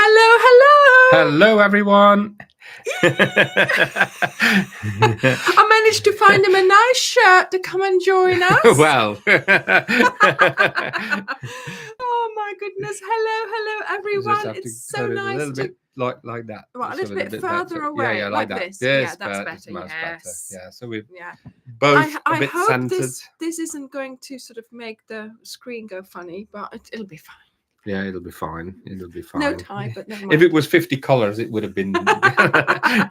Hello, everyone. I managed to find him a nice shirt to come and join us. Well. Oh my goodness. Hello, everyone. It's so nice a little bit like that. Well, a little bit further better. away. Yeah, like that. this. Yes, that's better. Yes. Better. Yeah, so we're both a bit hope centered. This isn't going to sort of make the screen go funny, but it'll be fine. Yeah, it'll be fine. No tie, but never mind. If it was 50 colors, it would have been. Hi,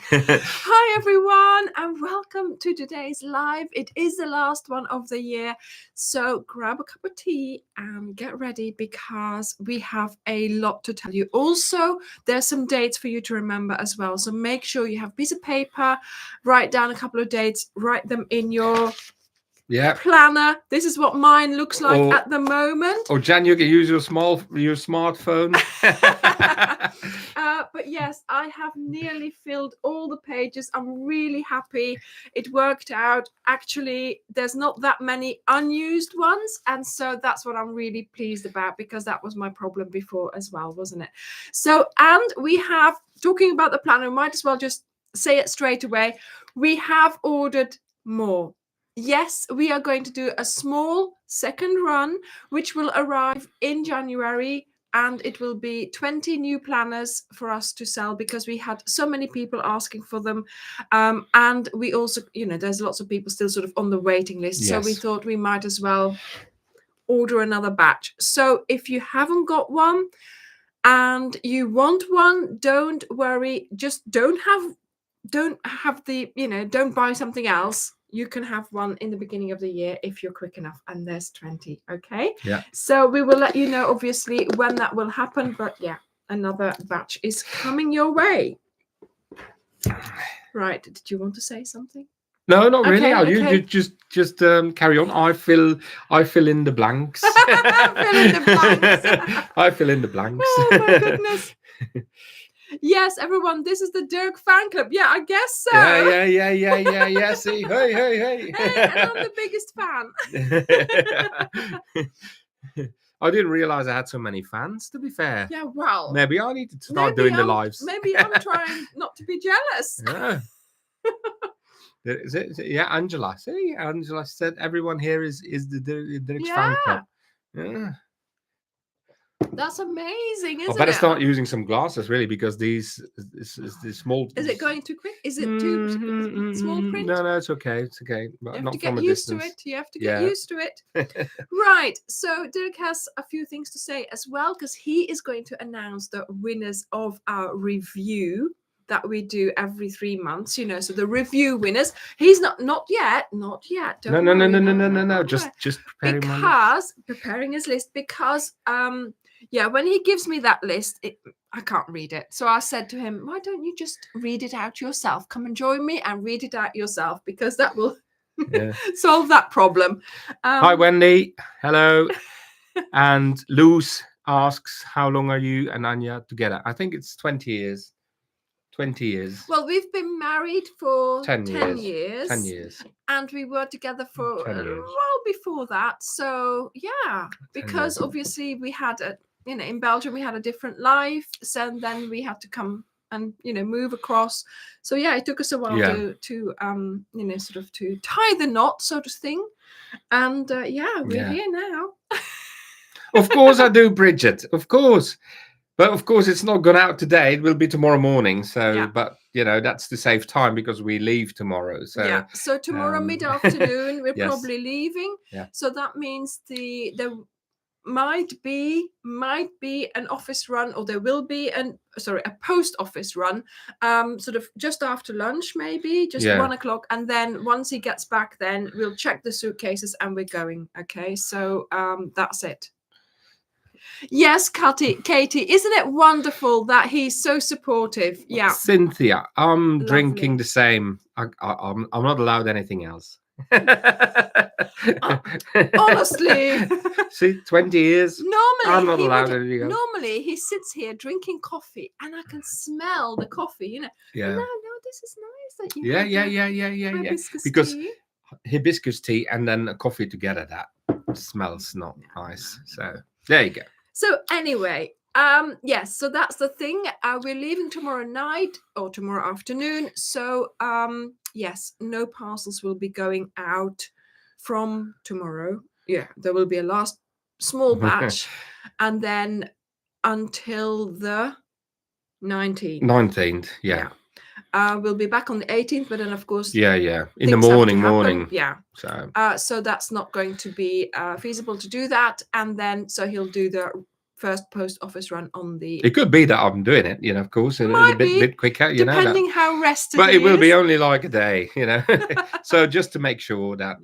everyone, and welcome to today's live. It is the last one of the year, so grab a cup of tea and get ready because we have a lot to tell you. Also, there's some dates for you to remember as well, so make sure you have a piece of paper, write down a couple of dates, write them in your planner. This is what mine looks like at the moment. Or Jan, you can use your smartphone. But yes, I have nearly filled all the pages. I'm really happy. It worked out. Actually, there's not that many unused ones, and so that's what I'm really pleased about, because that was my problem before as well, wasn't it? So, and we have, talking about the planner, we might as well just say it straight away. We have ordered more. Yes, we are going to do a small second run, which will arrive in January, and it will be 20 new planners for us to sell because we had so many people asking for them. And we also, there's lots of people still sort of on the waiting list. Yes. So we thought we might as well order another batch. So if you haven't got one and you want one, don't worry. Just don't have the, don't buy something else. You can have one in the beginning of the year if you're quick enough, and there's 20. Okay. Yeah. So we will let you know, obviously, when that will happen. But yeah, another batch is coming your way. Right. Did you want to say something? No, not really. Okay. You just carry on. I fill in the blanks. I fill in the blanks. Oh my goodness. Yes, everyone, this is the Dirk fan club. Yeah, I guess so. Yeah. See, hey. Hey, and I'm the biggest fan. I didn't realize I had so many fans, to be fair. Yeah, well. Maybe I need to start doing the lives. Maybe I'm trying not to be jealous. Yeah. Is it? Yeah, Angela. See, Angela said everyone here is the Dirk's fan club. Yeah. That's amazing, isn't it? I better start using some glasses, really, because these small. Is it going too quick? Is it too small print? No, it's okay. It's okay. But you have not to from get a used distance. to it. You have to get used to it. Right. So Dirk has a few things to say as well, because he is going to announce the winners of our review that we do every 3 months, so the review winners. He's not yet. Don't worry. No. Just preparing his list, because when he gives me that list, I can't read it. So I said to him, why don't you just read it out yourself? Come and join me and read it out yourself, because that will solve that problem. Hi, Wendy. Hello. And Luz asks, how long are you and Anya together? I think it's 20 years. 20 years. Well, we've been married for 10 years. 10 years. And we were together for a while before that. So, yeah, because obviously we had in Belgium, we had a different life. So then we had to come and, move across. So, yeah, it took us a while to sort of to tie the knot, so to speak. And, we're here now. Of course I do, Bridget. Of course. But of course, it's not gone out today. It will be tomorrow morning. So, but that's to save time because we leave tomorrow. So So tomorrow mid-afternoon, we're probably leaving. Yeah. So that means there might be an office run, or there will be a post office run, sort of just after lunch, maybe just 1 o'clock, and then once he gets back, then we'll check the suitcases and we're going. Okay, so that's it. Yes, Katie, isn't it wonderful that he's so supportive? Yeah. Cynthia, I'm drinking the same. I'm not allowed anything else. Honestly. See, 20 years. I'm not allowed anything else. Normally, he sits here drinking coffee, and I can smell the coffee. Yeah. No, this is nice that you. Yeah. Because hibiscus tea and then a coffee together, that smells not nice. So there you go. So anyway, Yes, so that's the thing. We're leaving tomorrow night or tomorrow afternoon. So yes, no parcels will be going out from tomorrow. Yeah, there will be a last small batch, and then until the 19th. 19th, yeah. We'll be back on the 18th, but then of course, in the morning. Yeah. So that's not going to be feasible to do that, and then so he'll do the first post office run on the. It could be that I'm doing it, of course, a bit quicker, depending how rested. But it will be only like a day, So just to make sure that,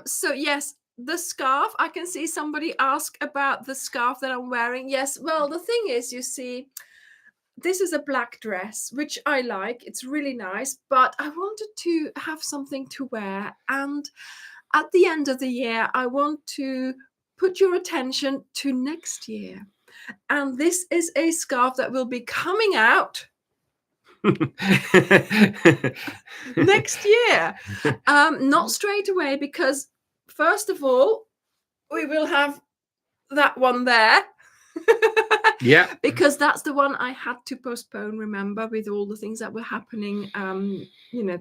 So yes, the scarf. I can see somebody ask about the scarf that I'm wearing. Yes. Well, the thing is, you see, this is a black dress, which I like. It's really nice, but I wanted to have something to wear. And at the end of the year, I want to put your attention to next year. And this is a scarf that will be coming out next year. Not straight away, because first of all, we will have that one there. Yeah, because that's the one I had to postpone, remember, with all the things that were happening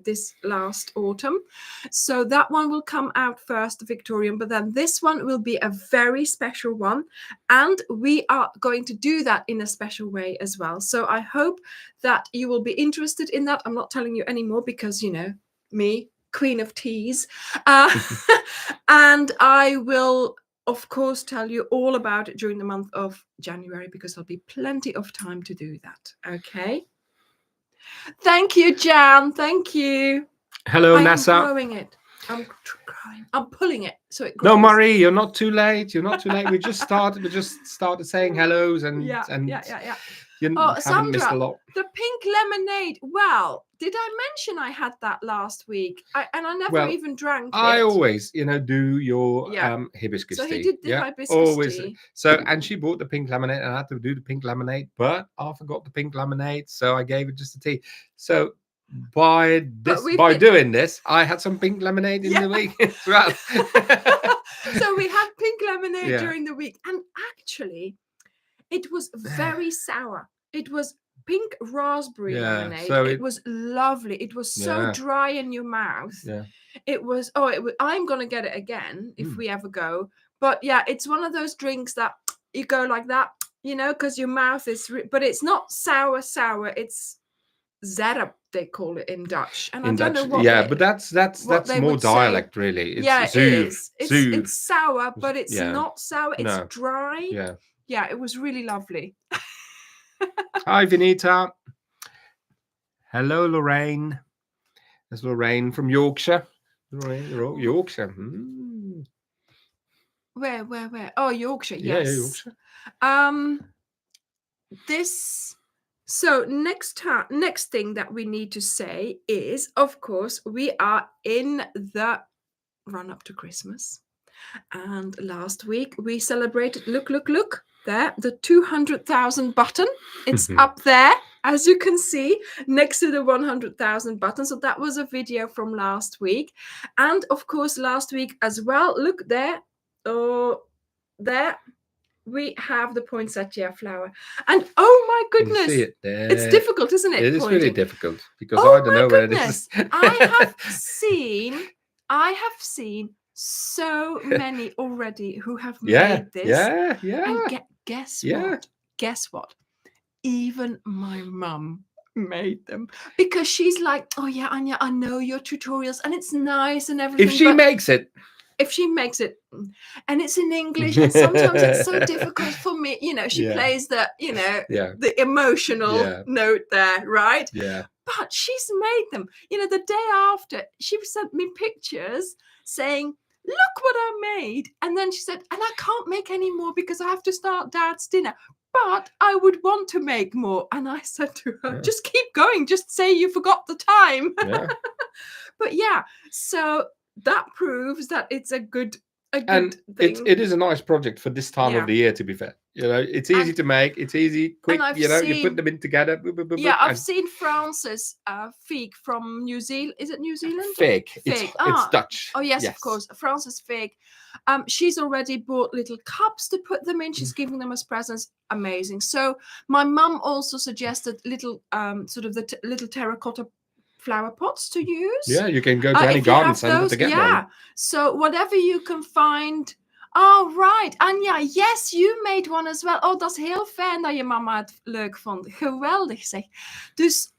this last autumn. So that one will come out first, the Victorian, but then this one will be a very special one, and we are going to do that in a special way as well. So I hope that you will be interested in that. I'm not telling you anymore because me, Queen of Teas, and I will of course tell you all about it during the month of January, because there'll be plenty of time to do that. Okay. Thank you, Jan. Thank you. Hello, Nessa. I'm growing it. I'm pulling it so it grows. No, Marie, you're not too late. We just started saying hellos and yeah. You haven't missed a lot. The pink lemonade. Well, did I mention I had that last week? I never even drank it. I always, do your hibiscus tea. So he did the hibiscus always. tea. So, and she bought the pink lemonade, and I had to do the pink lemonade, but I forgot the pink lemonade, so I gave it just a tea. So by doing this, I had some pink lemonade in the week as well. So we had pink lemonade during the week, and actually it was very sour. It was pink raspberry lemonade. So it was lovely. It was so dry in your mouth. Yeah. It was. I'm gonna get it again if we ever go. But yeah, it's one of those drinks that you go like that, because your mouth is. But it's not sour. It's zerp, they call it in Dutch. And I don't know what. But that's more dialect, really. It's it is. It's sour, but it's not sour. It's dry. Yeah. Yeah, it was really lovely. Hi, Vinita. Hello, Lorraine. That's Lorraine from Yorkshire. Yorkshire. Where? Oh, Yorkshire. Yes. Yeah, Yorkshire. So next thing that we need to say is, of course, we are in the run up to Christmas. And last week we celebrated, look there, the 200,000 button. It's up there, as you can see, next to the 100,000 button. So that was a video from last week. And of course, last week as well, look there, there we have the poinsettia flower. And oh my goodness, see it there. It's difficult, isn't it? It is really difficult, because I don't know where it is. I have seen so many already who have made this. Yeah. And guess what? Even my mum made them, because she's like, oh yeah, Anya, I know your tutorials and it's nice and everything. If she makes it, and it's in English, and sometimes it's so difficult for me. She plays the, the emotional note there, right? Yeah. But she's made them. The day after, she sent me pictures saying, look what I made. And then she said, and I can't make any more because I have to start Dad's dinner. But I would want to make more. And I said to her, just keep going. Just say you forgot the time. Yeah. But yeah, so that proves that it's a good a good And thing. it is a nice project for this time Yeah. of the year, to be fair. It's easy to make. It's easy, quick. I've You seen, put them in together. I've seen Frances Fig from New Zealand. Is it New Zealand? Fig. Fig. It's Dutch. Oh yes, of course. Frances Fig. She's already bought little cups to put them in. She's giving them as presents. Amazing. So my mum also suggested little sort of the little terracotta flower pots to use. Yeah, you can go to any garden centre to get one. So whatever you can find. Oh, right. Anja, yes, you made one as well. Oh, dat is heel fijn dat je mama het leuk vond. Geweldig zeg. Dus,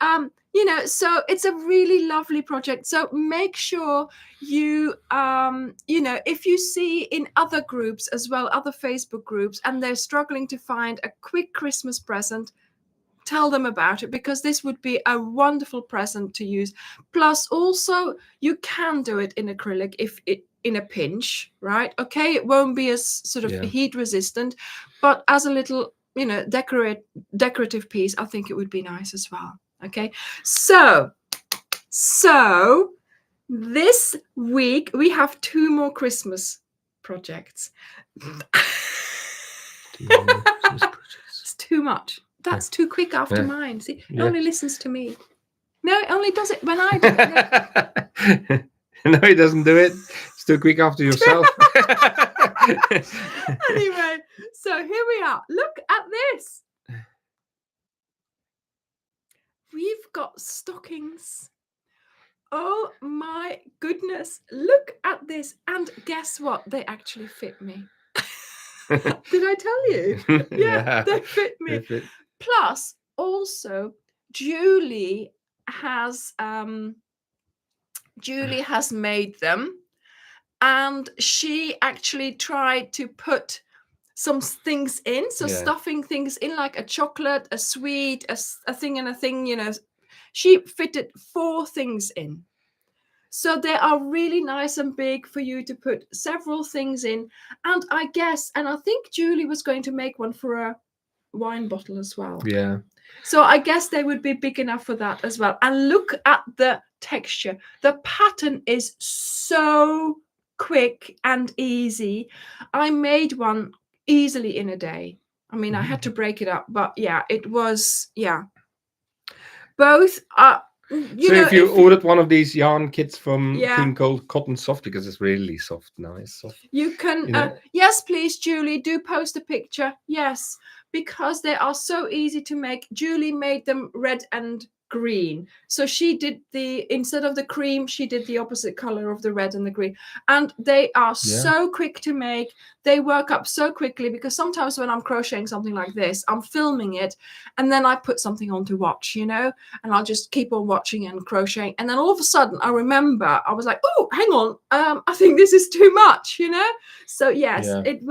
so it's a really lovely project. So make sure you, if you see in other groups as well, other Facebook groups, and they're struggling to find a quick Christmas present, tell them about it, because this would be a wonderful present to use. Plus, also, you can do it in acrylic in a pinch, right? Okay, it won't be as sort of heat resistant, but as a little, decorative piece, I think it would be nice as well. Okay, so this week we have 2 more Christmas projects. It's too much. That's too quick after mine. See, it only listens to me. No, it only does it when I do it. No, he doesn't do it. It's too quick after yourself. Anyway, so here we are. Look at this. We've got stockings. Oh my goodness. Look at this. And guess what? They actually fit me. Did I tell you? Yeah, they fit me. They fit. Plus, also, Julie has made them, and she actually tried to put some things in, stuffing things in, like a chocolate, a sweet, a thing and a thing, she fitted 4 things in. So they are really nice and big for you to put several things in. And I think Julie was going to make one for a wine bottle as well. Yeah. So I guess they would be big enough for that as well. And look at the texture. The pattern is so quick and easy. I made one easily in a day. I mean, I had to break it up, but it was, both are. If you ordered one of these yarn kits from Clean Cold Cotton Soft, because it's really soft, nice, soft. You can, yes, please, Julie, do post a picture. Yes, because they are so easy to make. Julie made them red and green. So she did instead of the cream, she did the opposite color of the red and the green. And they are so quick to make. They work up so quickly, because sometimes when I'm crocheting something like this, I'm filming it and then I put something on to watch, and I'll just keep on watching and crocheting. And then all of a sudden I remember, I was like, oh, hang on, I think this is too much, So yes, it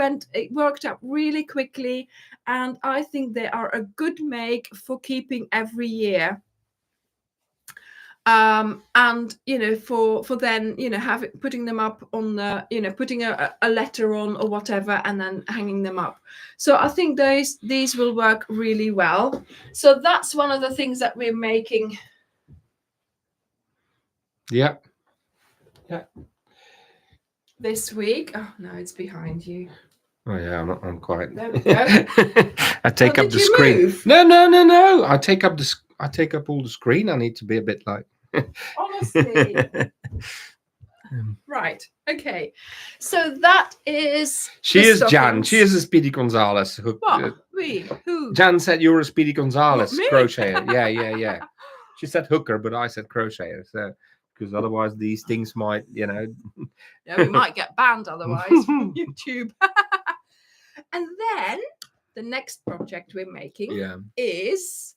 worked up really quickly. And I think they are a good make for keeping every year. And for then putting them up on the putting a letter on or whatever, and then hanging them up. So I think these will work really well. So that's one of the things that we're making. Yeah. This week. Oh no, it's behind you. Oh yeah, I'm quite. There we go. I take up the screen. Move? No. I take up all the screen. I need to be a bit like. Honestly. Right. Okay. So that is. She is Jan. She is a Speedy Gonzales. What? Who? Jan said you were a Speedy Gonzales What, me? crocheter. Yeah. She said hooker, but I said crocheter. So because otherwise these things might, Yeah, we might get banned otherwise from YouTube. And then the next project we're making is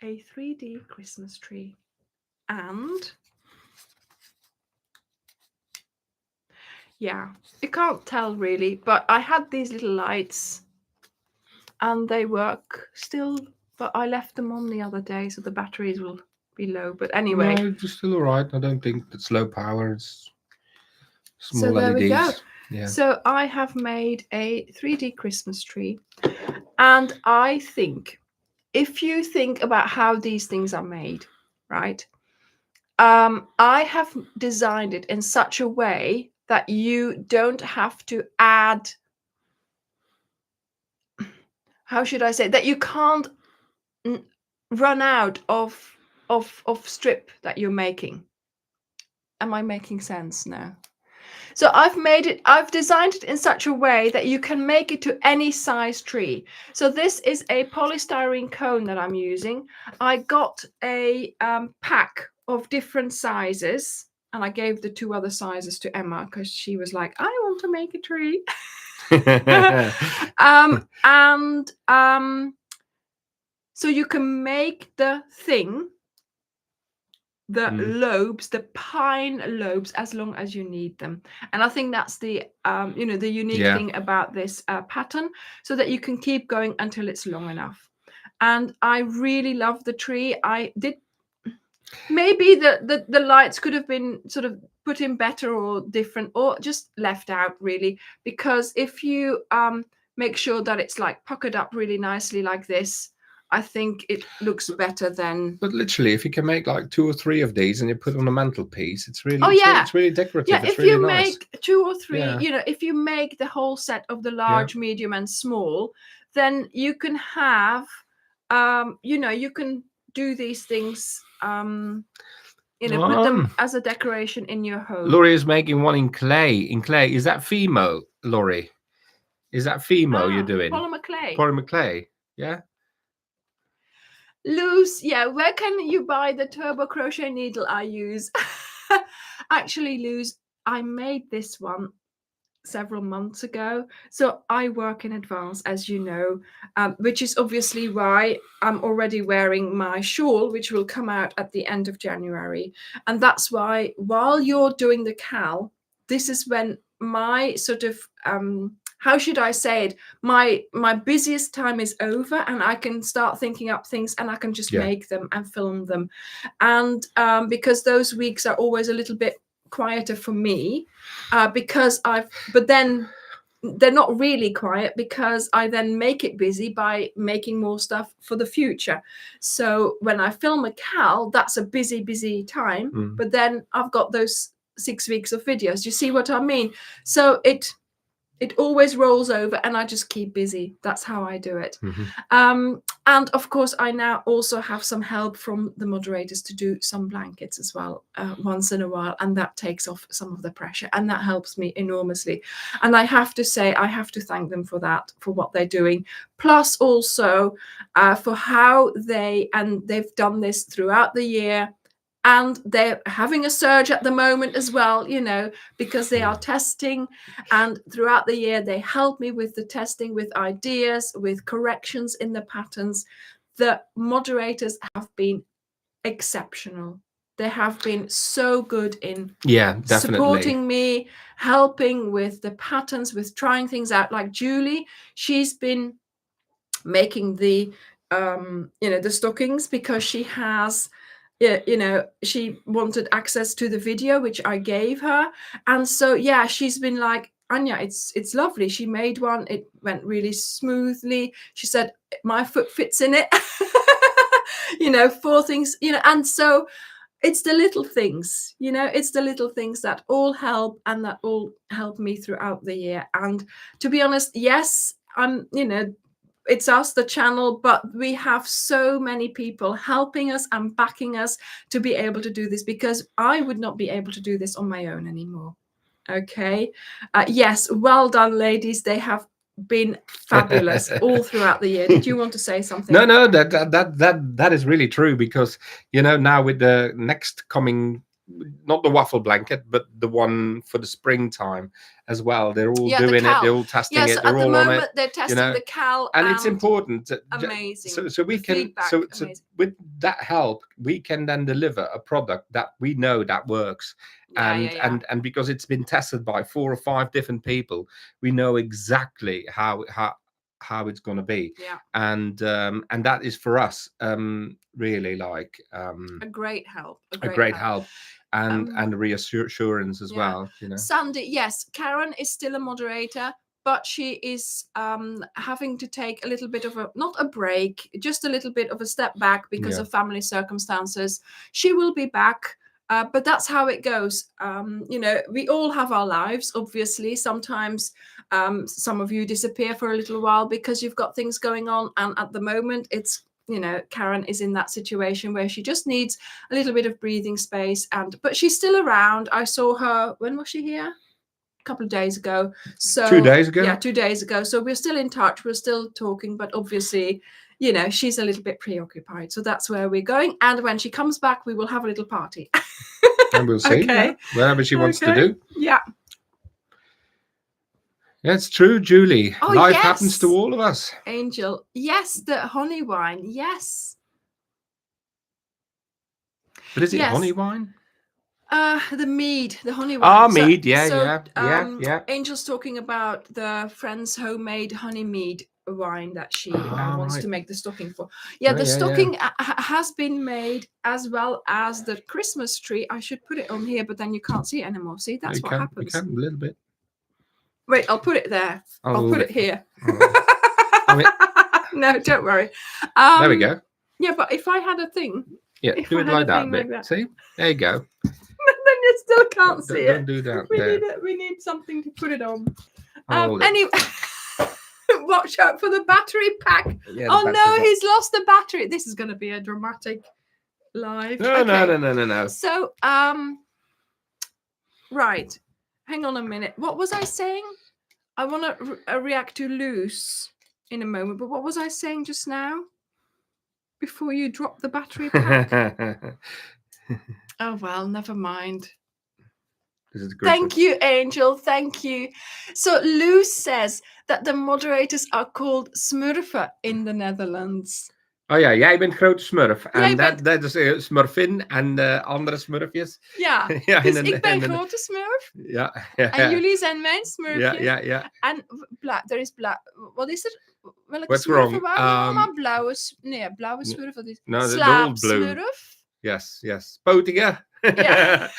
a 3D Christmas tree. And you can't tell really, but I had these little lights and they work still, but I left them on the other day, so the batteries will be low. But anyway. No, it's still all right. I don't think it's low power. It's small so there LEDs. We go. Yeah. So I have made a 3D Christmas tree. And I think, if you think about how these things are made, right? I have designed it in such a way that you don't have to add, how should I say, that you can't run out of strip that you're making. Am I making sense now? So I've designed it in such a way that you can make it to any size tree. So this is a polystyrene cone that I'm using. I got a pack of different sizes, and I gave the 2 other sizes to Emma because she was like, I want to make a tree. So you can make the thing, the lobes, the pine lobes, as long as you need them. And I think that's the the unique thing about this pattern, so that you can keep going until it's long enough. And I really love the tree. I did, maybe the lights could have been sort of put in better or different, or just left out, really, because if you make sure that it's like puckered up really nicely like this, I think it looks better than. But literally, if you can make like 2 or 3 of these and you put on a mantelpiece, it's really, it's really decorative. Yeah, it's if really you nice. make 2 or 3, if you make the whole set of the large, medium, and small, then you can have, you can do these things, put them as a decoration in your home. Laurie is making one in clay. Is that Fimo, Laurie? Is that Fimo you're doing? Polymer clay. Polymer clay. Yeah. Luz, where can you buy the turbo crochet needle I use? Actually, Luz, I made this one several months ago, so I work in advance, as you know, which is obviously why I'm already wearing my shawl, which will come out at the end of January. And that's why, while you're doing the cal, this is when my sort of how should I say it, my busiest time is over, and I can start thinking up things, and I can just make them and film them. And because those weeks are always a little bit quieter for me, but then they're not really quiet, because I then make it busy by making more stuff for the future. So when I film a cal, that's a busy time, but then I've got those 6 weeks of videos. You see what I mean? So it always rolls over, and I just keep busy. That's how I do it. And of course, I now also have some help from the moderators to do some blankets as well, once in a while, and that takes off some of the pressure, and that helps me enormously. And I have to say, I have to thank them for that, for what they're doing, plus also for how they've done this throughout the year. And they're having a surge at the moment as well, because they are testing. And throughout the year, they help me with the testing, with ideas, with corrections in the patterns. The moderators have been exceptional. They have been so good in supporting me, helping with the patterns, with trying things out. Like Julie, she's been making the stockings, because she has, she wanted access to the video, which I gave her. And so, she's been like, Anya, it's lovely. She made one. It went really smoothly. She said, my foot fits in it. 4 things, and so it's the little things, it's the little things that all help, and that all help me throughout the year. And to be honest, yes, I'm, it's us, the channel, but we have so many people helping us and backing us to be able to do this, because I would not be able to do this on my own anymore. Okay. Yes. Well done, ladies. They have been fabulous all throughout the year. Did you want to say something? No, that is really true, because now with the next coming, not the waffle blanket, but the one for the springtime as well, they're all doing it, they're all testing it, they're all on it. They're testing the cal, and it's important. Amazing. So we can, so with that help, we can then deliver a product that we know that works. And because it's been tested by 4 or 5 different people, we know exactly how it's going to be. And that is for us really like a great help, and reassurance as well. Sunday, yes, Karen is still a moderator, but she is having to take a little bit of not a break, just a little bit of a step back because of family circumstances. She will be back But that's how it goes. You know, we all have our lives, obviously. Sometimes some of you disappear for a little while because you've got things going on. And at the moment, it's, you know, Karen is in that situation where she just needs a little bit of breathing space. But she's still around. I saw her, when was she here? A couple of days ago. So 2 days ago? Yeah, 2 days ago. So we're still in touch. We're still talking, but obviously, you know, she's a little bit preoccupied. So that's where we're going. And when she comes back, we will have a little party. And we'll see. Okay. Yeah, whatever she wants to do. Yeah. That's true, Julie. Oh, Life yes. happens to all of us. Angel. Yes, the honey wine. Yes. But is it Yes. honey wine? The mead, the honey wine. Ah, mead. Yeah. Angel's talking about the friend's homemade honey mead wine that she wants to make the stocking for. Yeah, the stocking has been made, as well as the Christmas tree. I should put it on here, but then you can't see it anymore. See, that's what happens. You can a little bit. Wait, I'll put it there. I'll put it here. Oh. No, don't worry. There we go. Yeah, but if I had a thing. Yeah, do it like that bit. See? There you go. Then you still can't see it. Don't do that. We need something to put it on. Hold it. Anyway, watch out for the battery pack. Yeah, Oh no, he's lost the battery. This is going to be a dramatic live. No. So, right. Hang on a minute. What was I saying? I want to react to loose in a moment. But what was I saying just now? Before you drop the battery pack? Oh, well, never mind. Thank you, Angel. Thank you. So Lou says that the moderators are called smurfen in the Netherlands. Oh ja, jij bent grote smurf. En dat is smurfin en andere smurfjes. Ja, ja dus ik ben grote smurf. Ja. En jullie zijn mijn smurfjes. Ja. En er is wat is er? Welke What's smurfen wrong? waren allemaal? Blauwe smurf. Wat is no, slaapsmurf. Yes. Potinger. Yeah.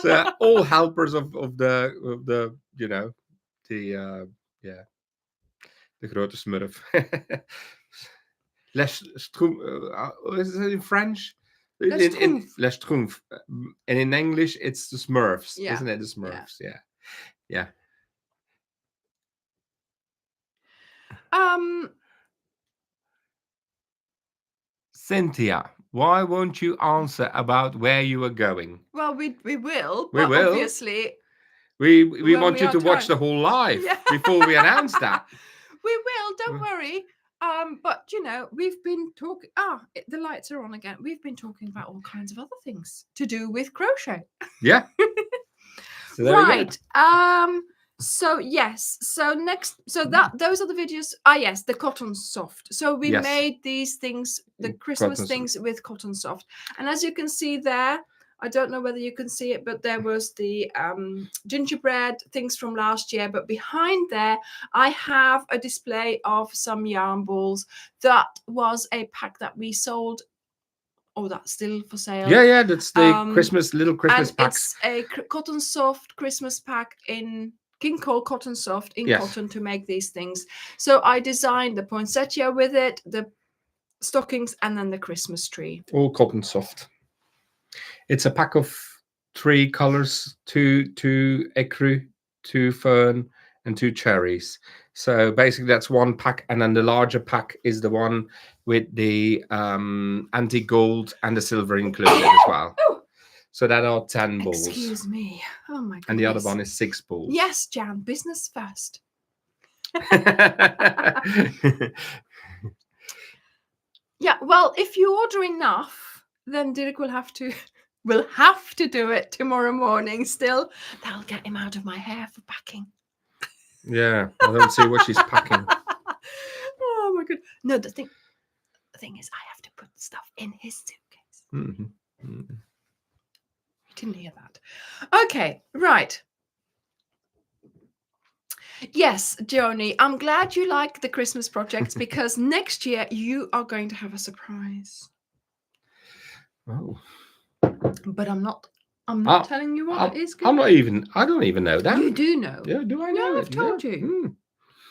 So all helpers of the you know, the grote smurf. Les is it in French? Les Schtroumpfs. And in English, it's the Smurfs, isn't it? The Smurfs, yeah. Cynthia, why won't you answer about where you are going? Well, we will. We will. Obviously. We want you to watch the whole live before we announce that. We will, don't worry. But you know, we've been talking. The lights are on again. We've been talking about all kinds of other things to do with crochet. Yeah. So right. So yes. So next. So those are the videos. Yes, the cotton soft. So we made these things, the Christmas things with cotton soft, and as you can see there. I don't know whether you can see it, but there was the gingerbread things from last year. But behind there, I have a display of some yarn balls. That was a pack that we sold. Oh, that's still for sale. Yeah, that's the little Christmas and packs. It's a cotton soft Christmas pack in King-Cole cotton soft in cotton to make these things. So I designed the poinsettia with it, the stockings, and then the Christmas tree. All cotton soft. It's a pack of 3 colors, two ecru, 2 fern, and 2 cherries. So basically that's one pack, and then the larger pack is the one with the antique gold and the silver included as well. So that are 10 balls. Excuse me. Oh my goodness. And the other one is 6 balls. Yes, Jan, business first. Yeah, well, if you order enough, then Dirk will have to do it tomorrow morning still. That'll get him out of my hair for packing. Yeah, I don't see what she's packing. Oh my god. No, the thing is I have to put stuff in his suitcase. Mm-hmm. Mm-hmm. You didn't hear that. Okay, right. Yes, Joni, I'm glad you like the Christmas projects because next year you are going to have a surprise. Oh. But I'm not telling you what it is. I don't even know that. You do know. Yeah, do I know? I've told you. Mm.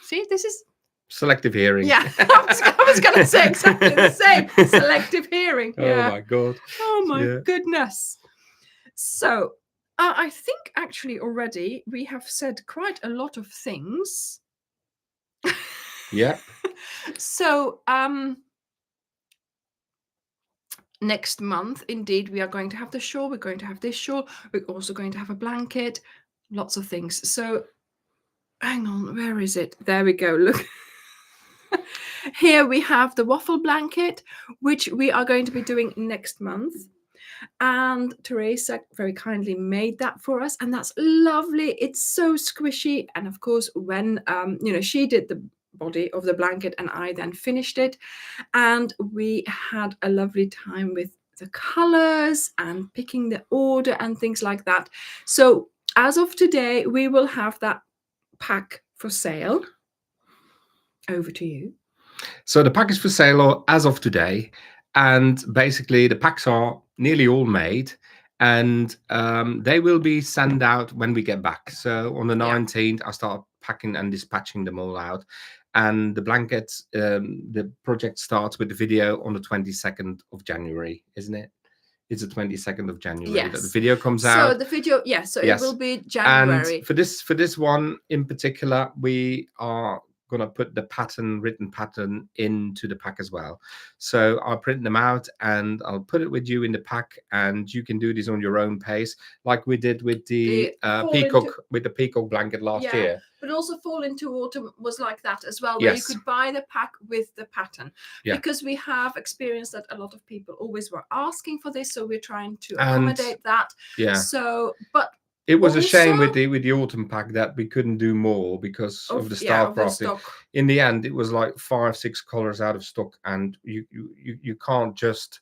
See, this is selective hearing. Yeah, I was going to say exactly the same. Selective hearing. Yeah. Oh my God. Oh my Yeah. goodness. So I think actually already we have said quite a lot of things. Yeah. So next month, indeed, we are going to have the shawl. We're going to have this shawl. We're also going to have a blanket. Lots of things. So hang on, where is it? There we go. Look. Here we have the waffle blanket, which we are going to be doing next month. And Teresa very kindly made that for us, and that's lovely. It's so squishy. And of course, when she did the body of the blanket and I then finished it, and we had a lovely time with the colors and picking the order and things like that. So as of today, we will have that pack for sale. Over to you. So the pack is for sale as of today, and basically the packs are nearly all made, and they will be sent out when we get back. So on the 19th, I start packing and dispatching them all out, and the blankets, the project starts with the video on the 22nd of January, isn't it? It's the 22nd of January that the video comes out. So the video, so it will be January. And for this one in particular, we are gonna put the written pattern into the pack as well. So I'll print them out and I'll put it with you in the pack, and you can do this on your own pace, like we did with the peacock blanket last year. But also Fall into Autumn was like that as well, where you could buy the pack with the pattern. Because we have experienced that a lot of people always were asking for this, so we're trying to accommodate that. So, but it was a shame with the autumn pack that we couldn't do more because of the stock. In the end, it was like 5-6 colors out of stock, and you can't just.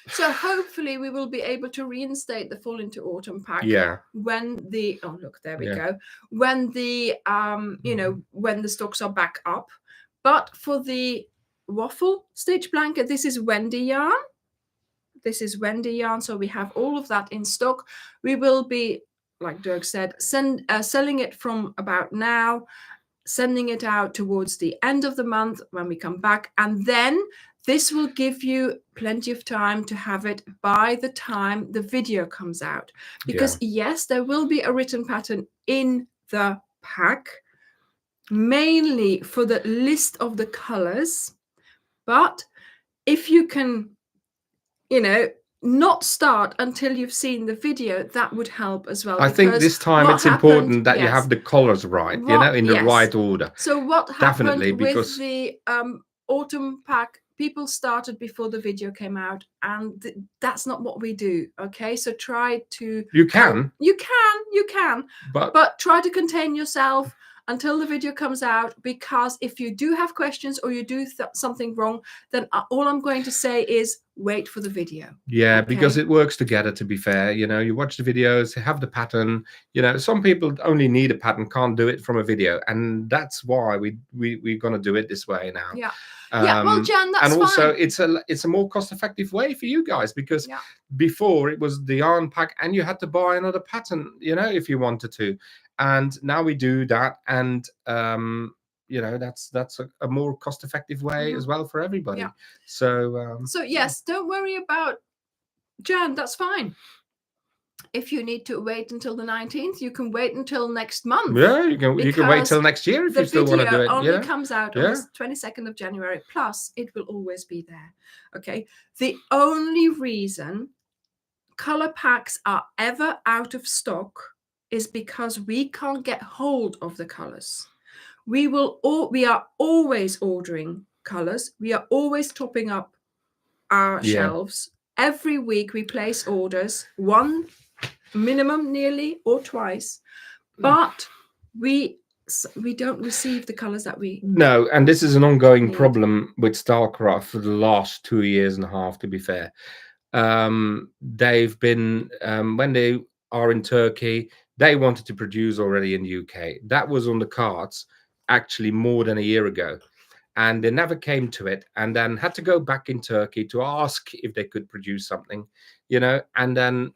So hopefully we will be able to reinstate the Fall into Autumn pack. When the when the when the stocks are back up. But for the waffle stitch blanket, this is Wendy yarn. So we have all of that in stock. We will be, like Dirk said, selling it from about now, sending it out towards the end of the month when we come back, and then this will give you plenty of time to have it by the time the video comes out. Because yes, there will be a written pattern in the pack, mainly for the list of the colors. But if you can, not start until you've seen the video, that would help as well. I think this time it's important that you have the colors right, in the right order. So what happened with the autumn pack? People started before the video came out, and that's not what we do. Okay, so try to. You can, but try to contain yourself until the video comes out, because if you do have questions or you do something wrong, then all I'm going to say is wait for the video. Because it works together, to be fair. You watch the videos, have the pattern. Some people only need a pattern, can't do it from a video, and that's why we're going to do it this way now. Well, Jan, that's fine. And also it's a more cost-effective way for you guys, because before it was the yarn pack and you had to buy another pattern, if you wanted to. And now we do that, and that's a more cost-effective way as well for everybody. So yes, don't worry about Jan. That's fine. If you need to wait until the 19th, you can wait until next month. You can wait till next year if you still want to do it. The video only comes out on the 22nd of January. Plus, it will always be there. Okay. The only reason color packs are ever out of stock is because we can't get hold of the colors. We are always ordering colors. We are always topping up our shelves. Every week we place orders, one minimum nearly or twice, but we don't receive the colors that we and this is an ongoing problem with Starcraft for the last 2.5 years, to be fair. They've been when they are in Turkey, they wanted to produce already in the UK. That was on the cards actually more than a year ago, and they never came to it, and then had to go back in Turkey to ask if they could produce something, and then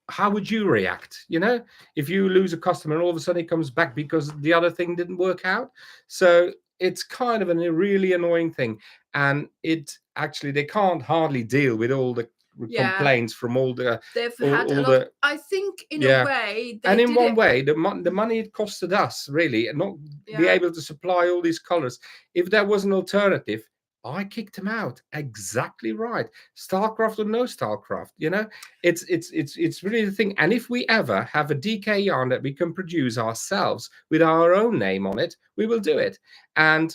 how would you react? You know, if you lose a customer and all of a sudden he comes back because the other thing didn't work out. So it's kind of a really annoying thing, and it actually they can't hardly deal with all the complaints from all the they've had a all lot. the I think in yeah. a way they And in did one it. way, the money it costed us really, and not be Yeah. able to supply all these colors. If there was an alternative, I kicked him out. Exactly right. Starcraft or no Starcraft, you know, it's really the thing. And if we ever have a DK yarn that we can produce ourselves with our own name on it, we will do it. And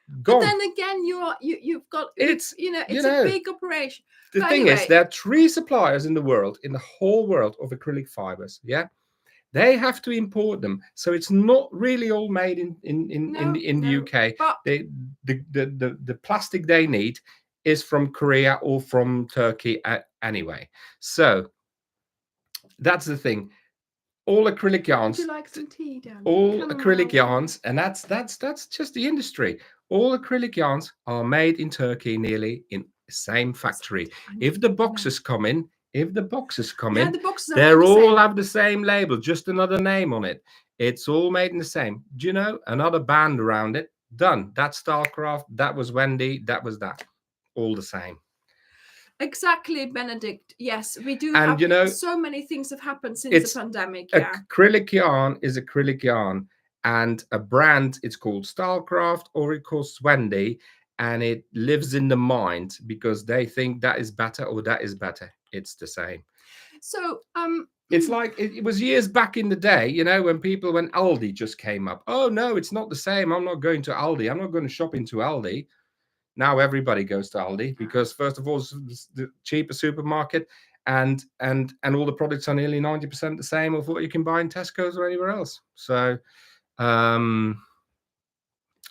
but then again, you've got it's you know, it's a big operation. The But thing anyway, is, there are 3 suppliers in the world, in the whole world, of acrylic fibers. Yeah. They have to import them, so it's not really all made in the UK. But The plastic they need is from Korea or from Turkey anyway. So that's the thing. All acrylic yarns. would you like some tea, Dan? All acrylic yarns, and that's just the industry. All acrylic yarns are made in Turkey, nearly in the same factory. If the boxes come in, the boxes they're all have the same label, just another name on it. It's all made in the same. Do you know, another band around it? Done. That's Starcraft. That was Wendy. That was that. All the same. Exactly, Benedict. Yes, we do. And you know, so many things have happened since the pandemic. Yeah. Acrylic yarn is acrylic yarn, and a brand, it's called Starcraft or it calls Wendy, and it lives in the mind because they think that is better or that is better. It's the same. So it's like it was years back in the day, you know, when Aldi just came up. Oh no, it's not the same. I'm not going to Aldi. I'm not going to shop into Aldi. Now everybody goes to Aldi because, first of all, it's the cheaper supermarket, and all the products are nearly 90% the same of what you can buy in Tesco's or anywhere else. So,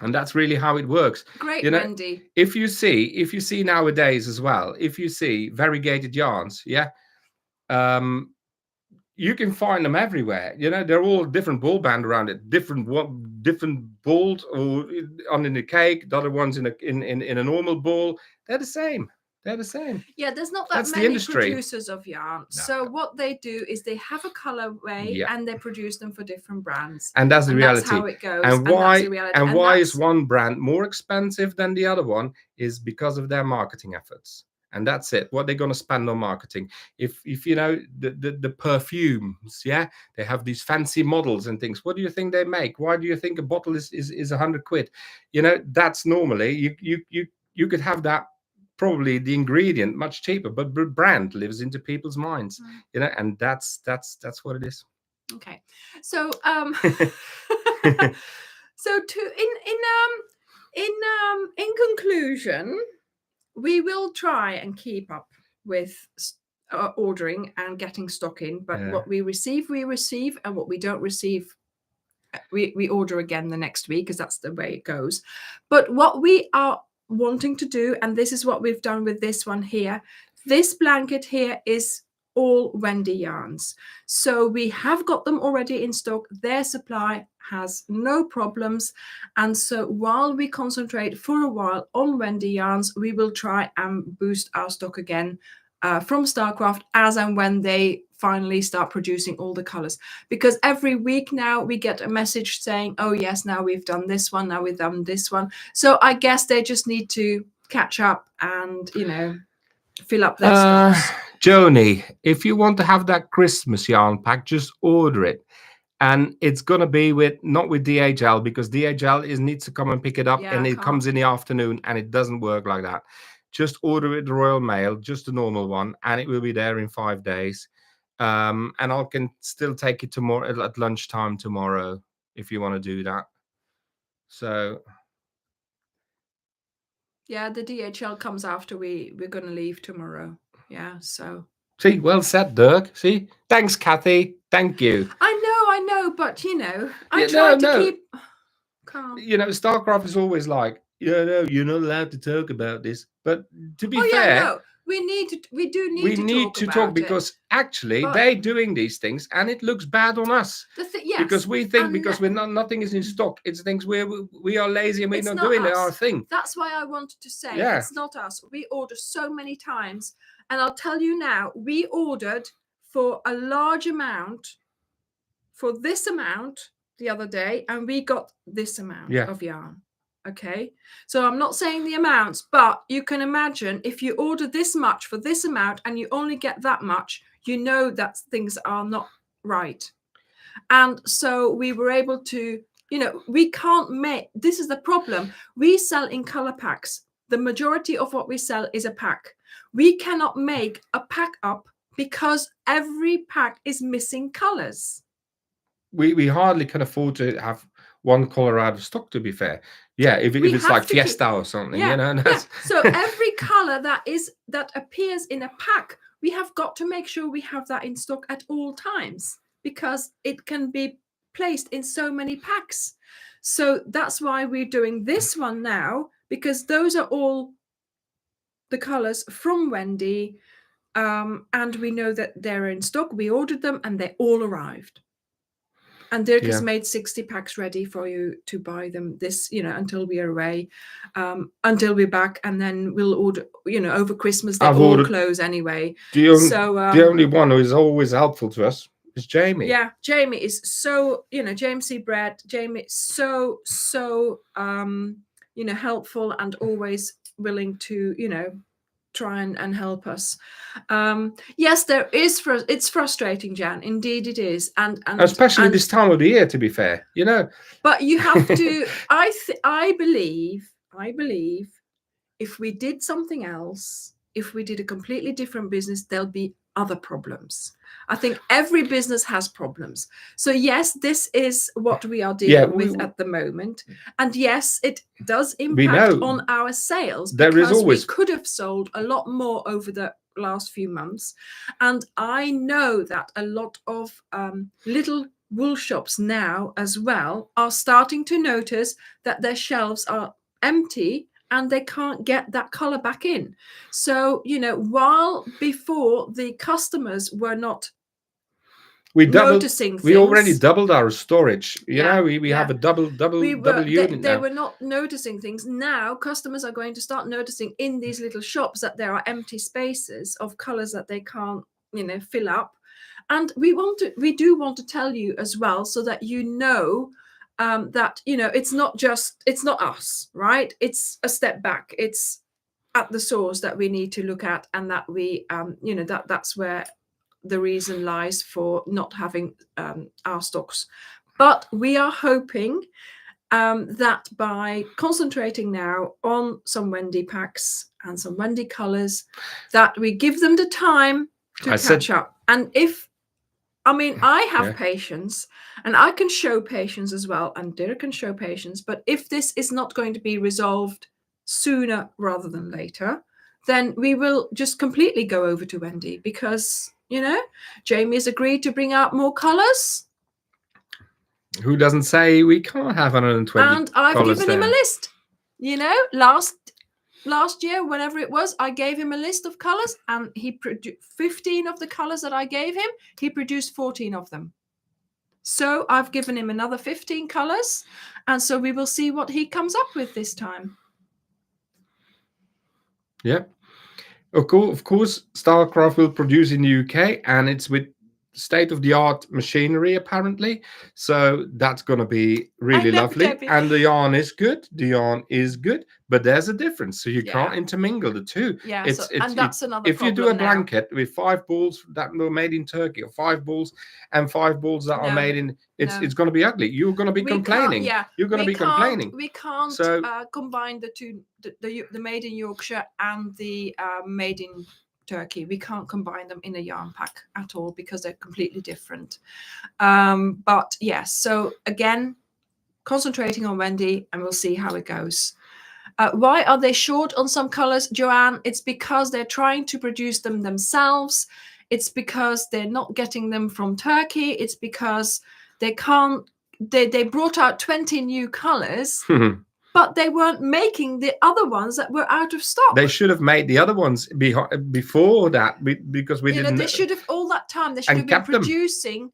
and that's really how it works. Great, you know, Wendy. If you see nowadays as well, if you see variegated yarns, yeah, you can find them everywhere. You know, they're all different ball band around it, different balled, or on in the cake, the other ones in a normal ball. They're the same. They're the same. Yeah, there's not that many producers of yarn. No. So what they do is they have a colorway and they produce them for different brands. And that's the reality. That's how it goes. And why is one brand more expensive than the other one is because of their marketing efforts. And that's it. What they're going to spend on marketing. If you know the perfumes, yeah, they have these fancy models and things. What do you think they make? Why do you think a bottle is 100 quid? You know, that's normally you could have that, probably the ingredient much cheaper, but the brand lives into people's minds, you know, and that's what it is. Okay, so so in conclusion, we will try and keep up with ordering and getting stock in, but what we receive, and what we don't receive, we order again the next week, because that's the way it goes. But what we are wanting to do, and this is what we've done with this one here, this blanket here is all Wendy yarns. So we have got them already in stock. Their supply has no problems, and so while we concentrate for a while on Wendy yarns, we will try and boost our stock again from Starcraft as and when they finally start producing all the colors, because every week now we get a message saying, oh yes, now we've done this one, now we've done this one. So I guess they just need to catch up and, you know, fill up their stocks. Joni, if you want to have that Christmas yarn pack, just order it. And it's going to be not with DHL, because DHL needs to come and pick it up, and it comes in the afternoon, and it doesn't work like that. Just order it the Royal Mail, just a normal one, and it will be there in 5 days. And I can still take it tomorrow at lunchtime tomorrow if you want to do that. So yeah, the DHL comes after we're going to leave tomorrow. Yeah, so see, well said, Dirk. See, thanks, Kathy. Thank you. I know, but you know, I try to keep calm. You know, Starcraft is always like, no, you're not allowed to talk about this. But to be fair, we need to talk because actually they're doing these things, and it looks bad on us. Because we think because nothing is in stock, it's things we are lazy and we're not doing our thing. That's why I wanted to say it's not us. We order so many times, and I'll tell you now, we ordered for a large amount, for this amount the other day, and we got this amount of yarn. Okay, so I'm not saying the amounts, but you can imagine if you order this much for this amount and you only get that much, you know that things are not right. And so we were able to, you know, we can't make, this is the problem. We sell in color packs. The majority of what we sell is a pack. We cannot make a pack up because every pack is missing colors. We hardly can afford to have one color out of stock, to be fair. Yeah, if it's like Fiesta or something, you know. So every color that appears in a pack, we have got to make sure we have that in stock at all times, because it can be placed in so many packs. So that's why we're doing this one now, because those are all the colors from Wendy, and we know that they're in stock. We ordered them and they all arrived. And Dirk has made 60 packs ready for you to buy them this, you know, until we are away, until we're back, and then we'll order, you know, over Christmas. They all close anyway. The only one who is always helpful to us is Jamie. Yeah, Jamie is so, you know, James C. Brett. Jamie is so, you know, helpful and always willing to, you know, try and help us. Yes, there is, it's frustrating, Jan, indeed it is, and especially this time of the year, to be fair, you know. But you have to I believe if we did something else, if we did a completely different business, there'll be other problems. I think every business has problems. So yes, this is what we are dealing with at the moment. And yes, it does impact on our sales, because we could have sold a lot more over the last few months. And I know that a lot of little wool shops now as well are starting to notice that their shelves are empty and they can't get that color back in. So, you know, while before the customers were not noticing things, we already doubled our storage. You know, we have a double unit now. They were not noticing things. Now customers are going to start noticing in these little shops that there are empty spaces of colors that they can't, you know, fill up. And we do want to tell you as well, so that you know, that, you know, it's not us, right? It's a step back. It's at the source that we need to look at, and that we, you know, that's where the reason lies for not having our stocks. But we are hoping that by concentrating now on some Wendy packs and some Wendy colors, that we give them the time to catch up. And I have patience, and I can show patience as well, and Dirk can show patience. But if this is not going to be resolved sooner rather than later, then we will just completely go over to Wendy, because, you know, Jamie has agreed to bring out more colors. Who doesn't say we can't have 120? And I've given him a list. You know, last year, whenever it was, I gave him a list of colors, and he produced 15 of the colors that I gave him. He produced 14 of them. So I've given him another 15 colors, and so we will see what he comes up with this time. Yeah. Of course, Starcraft will produce in the UK, and it's with state-of-the-art machinery, apparently. So that's going to be really lovely. And the yarn is good. But there's a difference. So you can't intermingle the two. Yeah, and that's another problem. If you do a blanket with 5 balls that were made in Turkey, or 5 balls and 5 balls that are made in, it's going to be ugly. You're going to be complaining. You're going to be complaining. We can't combine the two, the made in Yorkshire and the made in Turkey. We can't combine them in a yarn pack at all, because they're completely different. But yes, so again, concentrating on Wendy, and we'll see how it goes. Why are they short on some colors, Joanne? It's because they're trying to produce them themselves. It's because they're not getting them from Turkey. It's because they can't. They brought out 20 new colors. But they weren't making the other ones that were out of stock. They should have made the other ones before that, because we didn't. They should have, all that time, they should have been producing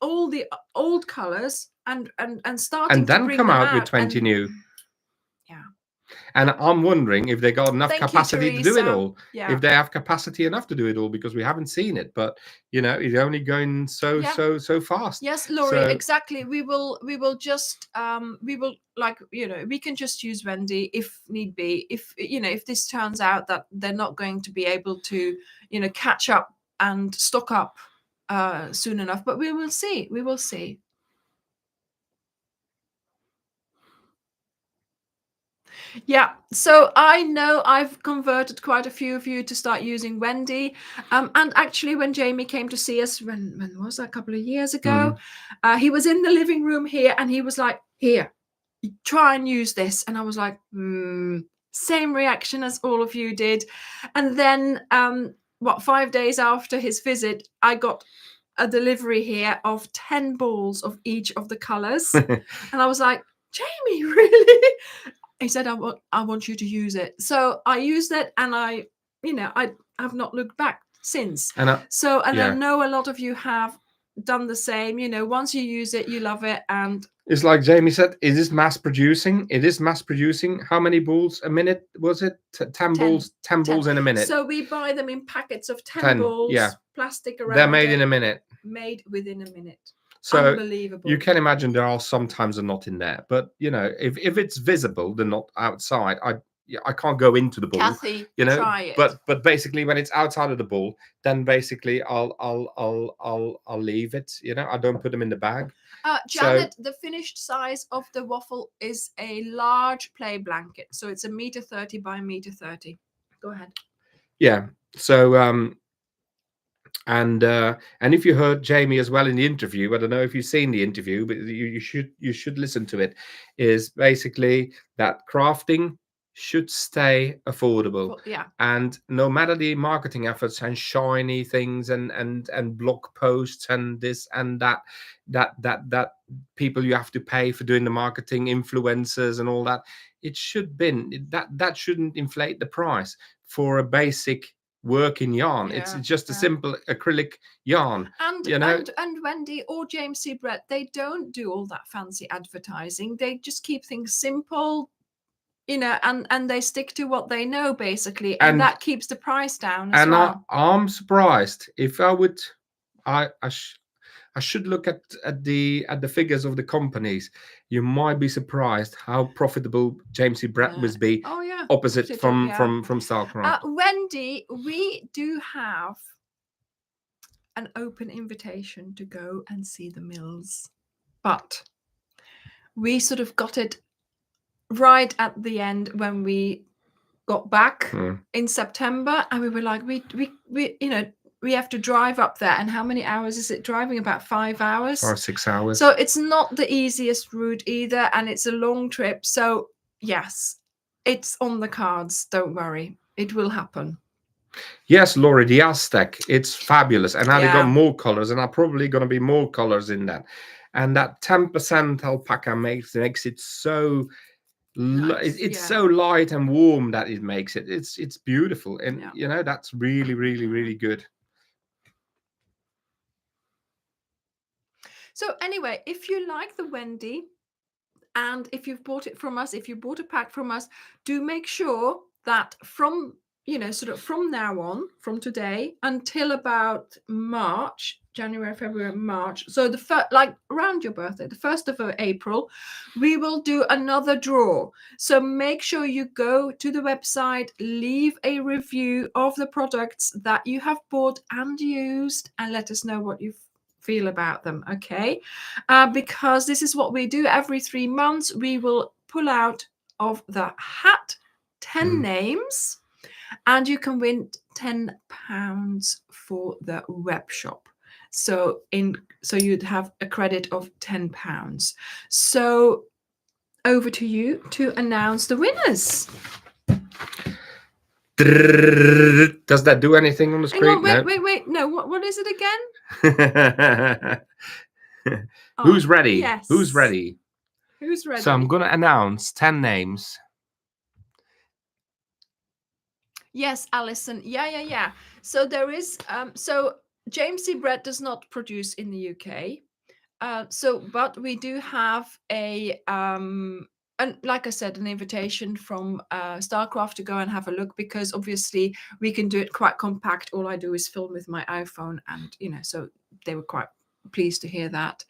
all the old colors and starting and then to bring come them out with 20 new. Yeah. And I'm wondering if they got enough Thank you, capacity to do it Teresa. all. Yeah. If they have capacity enough to do it all, because we haven't seen it. But it's only going so fast. Yes, Laurie, So, exactly. We will just we will, like, we can just use Wendy if need be. If this turns out that they're not going to be able to, catch up and stock up soon enough. But we will see. We will see. Yeah, so I know I've converted quite a few of you to start using Wendy. And actually, when Jamie came to see us, when was that, a couple of years ago, he was in the living room here and he was like, here, try and use this. And I was like, same reaction as all of you did. And then 5 days after his visit, I got a delivery here of 10 balls of each of the colors. And I was like, Jamie, really? He said, I want you to use it. So I used it, and I have not looked back since. and I know a lot of you have done the same. Once you use it, you love it. And it's like Jamie said, it is mass producing. It is mass producing. How many balls a minute was it? 10 balls, 10 balls in a minute. So we buy them in packets of 10 balls, plastic around. They're made in a minute. Made within a minute. So unbelievable. You can imagine there are sometimes they're not in there, but if it's visible, they're not outside. I can't go into the ball. Kathy, try it. But basically, when it's outside of the ball, then basically I'll leave it. I don't put them in the bag. Janet, the finished size of the Waffle is a large play blanket, so it's 1.30 m by 1.30 m. Go ahead. Yeah. So and if you heard Jamie as well in the interview, I don't know if you've seen the interview, but you should listen to it. Is basically that crafting should stay affordable. Yeah. And no matter the marketing efforts and shiny things and blog posts and this and that people you have to pay for doing the marketing, influencers and all that, it should be that shouldn't inflate the price for a basic working yarn. It's just a simple acrylic yarn. And Wendy or James C. Brett, they don't do all that fancy advertising. They just keep things simple, and they stick to what they know, basically, and that keeps the price down as well. I'm surprised. If I would, I should look at the figures of the companies. You might be surprised how profitable James C. Brett was be. Oh, yeah. Opposite from Stylecraft. Wendy, we do have an open invitation to go and see the mills, but we sort of got it right at the end when we got back in September, and we were like, we have to drive up there. And how many hours is it driving? About 5 hours or 6 hours. So it's not the easiest route either, and it's a long trip. So yes, it's on the cards. Don't worry, it will happen. Yes, Laurie, the Aztec, it's fabulous. And now they got more colors, and are probably going to be more colors in that. And that 10% alpaca makes it so nice. It's so light and warm that it makes it. It's beautiful, and that's really, really, really good. So anyway, if you like the Wendy, and if you've bought it from us, if you bought a pack from us, do make sure that from sort of from now on, from today until about March, January, February, March. So the first, like around your birthday, the 1st of April, we will do another draw. So make sure you go to the website, leave a review of the products that you have bought and used, and let us know what you feel about them. Okay, because this is what we do every 3 months. We will pull out of the hat 10 names, and you can win £10 for the web shop. So you'd have a credit of £10. So over to you to announce the winners. Does that do anything on the screen? Wait. No, what is it again? Who's ready? Yes. Who's ready? Who's ready? So I'm going to announce 10 names. Yes, Alison. Yeah. So there is so James C. Brett does not produce in the UK. But we do have a and like I said, an invitation from Starcraft to go and have a look, because obviously we can do it quite compact. All I do is film with my iPhone, and so they were quite pleased to hear that.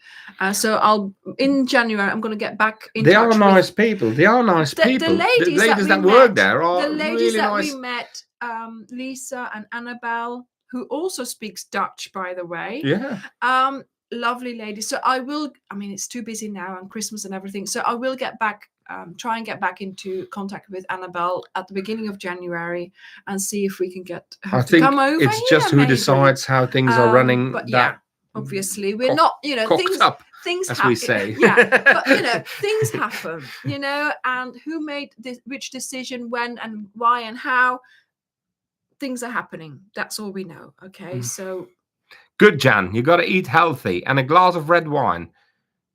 So in January I'm going to get back in They touch are nice people. They are nice people. the ladies that we work met, there are the ladies really that nice. we met, Lisa and Annabelle, who also speaks Dutch, by the way. Yeah. Lovely ladies. So I mean, it's too busy now and Christmas and everything. So I will get back, try and get back into contact with Annabelle at the beginning of January and see if we can get her to come over. It's just who decides how things are running. But that obviously we're not, things as happen. we say. But things happen, and who made which decision, when and why and how. Things are happening. That's all we know. Okay, so. Good, Jan. You got to eat healthy, and a glass of red wine.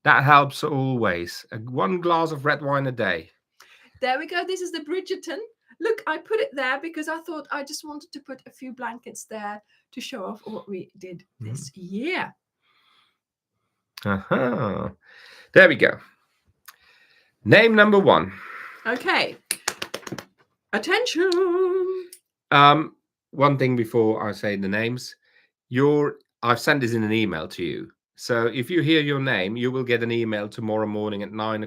That helps always. 1 glass of red wine a day. There we go. This is the Bridgerton. Look, I put it there because I thought I just wanted to put a few blankets there to show off what we did this year. There we go. Name number 1. Okay. Attention. One thing before I say the names. I've sent this in an email to you. So if you hear your name, you will get an email tomorrow morning at 9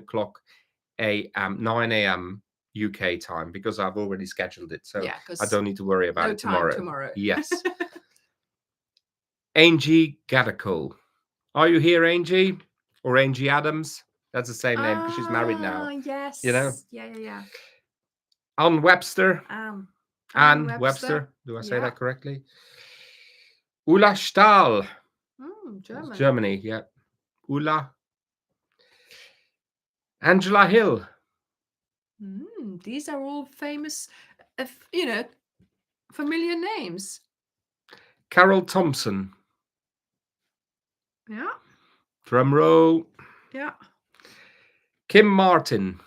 a.m. UK time, because I've already scheduled it. So I don't need to worry about it tomorrow. Yes. Angie Gadacole. Are you here, Angie? Or Angie Adams? That's the same name because she's married now. Yes. Yeah. Ann Webster. Ann Webster. Do I say that correctly? Ulla Stahl. Germany, yeah. Ulla. Angela Hill. These are all famous, familiar names. Carol Thompson. Yeah. Drum roll. Yeah. Kim Martin.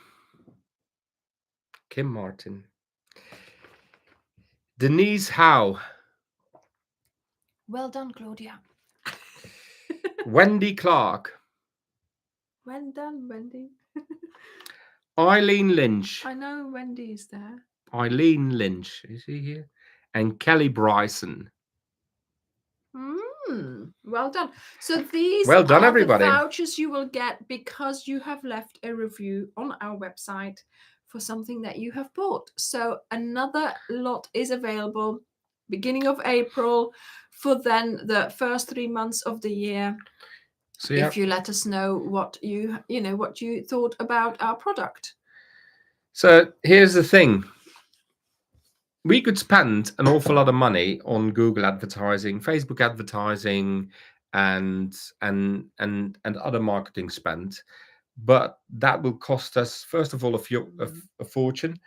Denise Howe. Well done, Claudia. Wendy Clark. Well done, Wendy. Eileen Lynch. I know Wendy is there. Eileen Lynch. Is he here? And Kelly Bryson. Well done. So these are the everybody. vouchers you will get because you have left a review on our website for something that you have bought. So another lot is available beginning of April for then the first 3 months of the year. So if you let us know what you thought about our product. So here's the thing. We could spend an awful lot of money on Google advertising, Facebook advertising, and other marketing spend, but that will cost us, first of all, a fortune.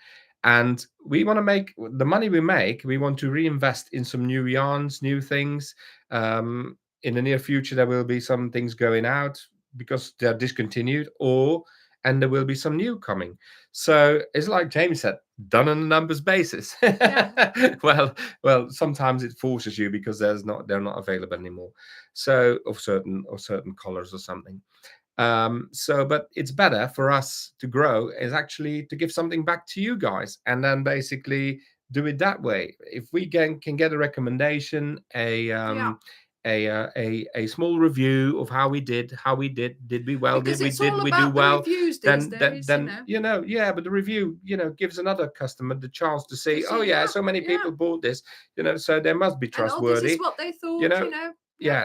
And we want to make the money we make. We want to reinvest in some new yarns, new things. In the near future, there will be some things going out because they're discontinued, and there will be some new coming. So it's like Jamie said, done on a numbers basis. Yeah. well, sometimes it forces you because they're not available anymore. So of certain colors or something. But it's better for us to grow is actually to give something back to you guys, and then basically do it that way. If we can get a recommendation, a small review of how we did we well, because did we do well, reviews then but the review gives another customer the chance to see, so many people bought this, so they must be trustworthy. This is what they thought,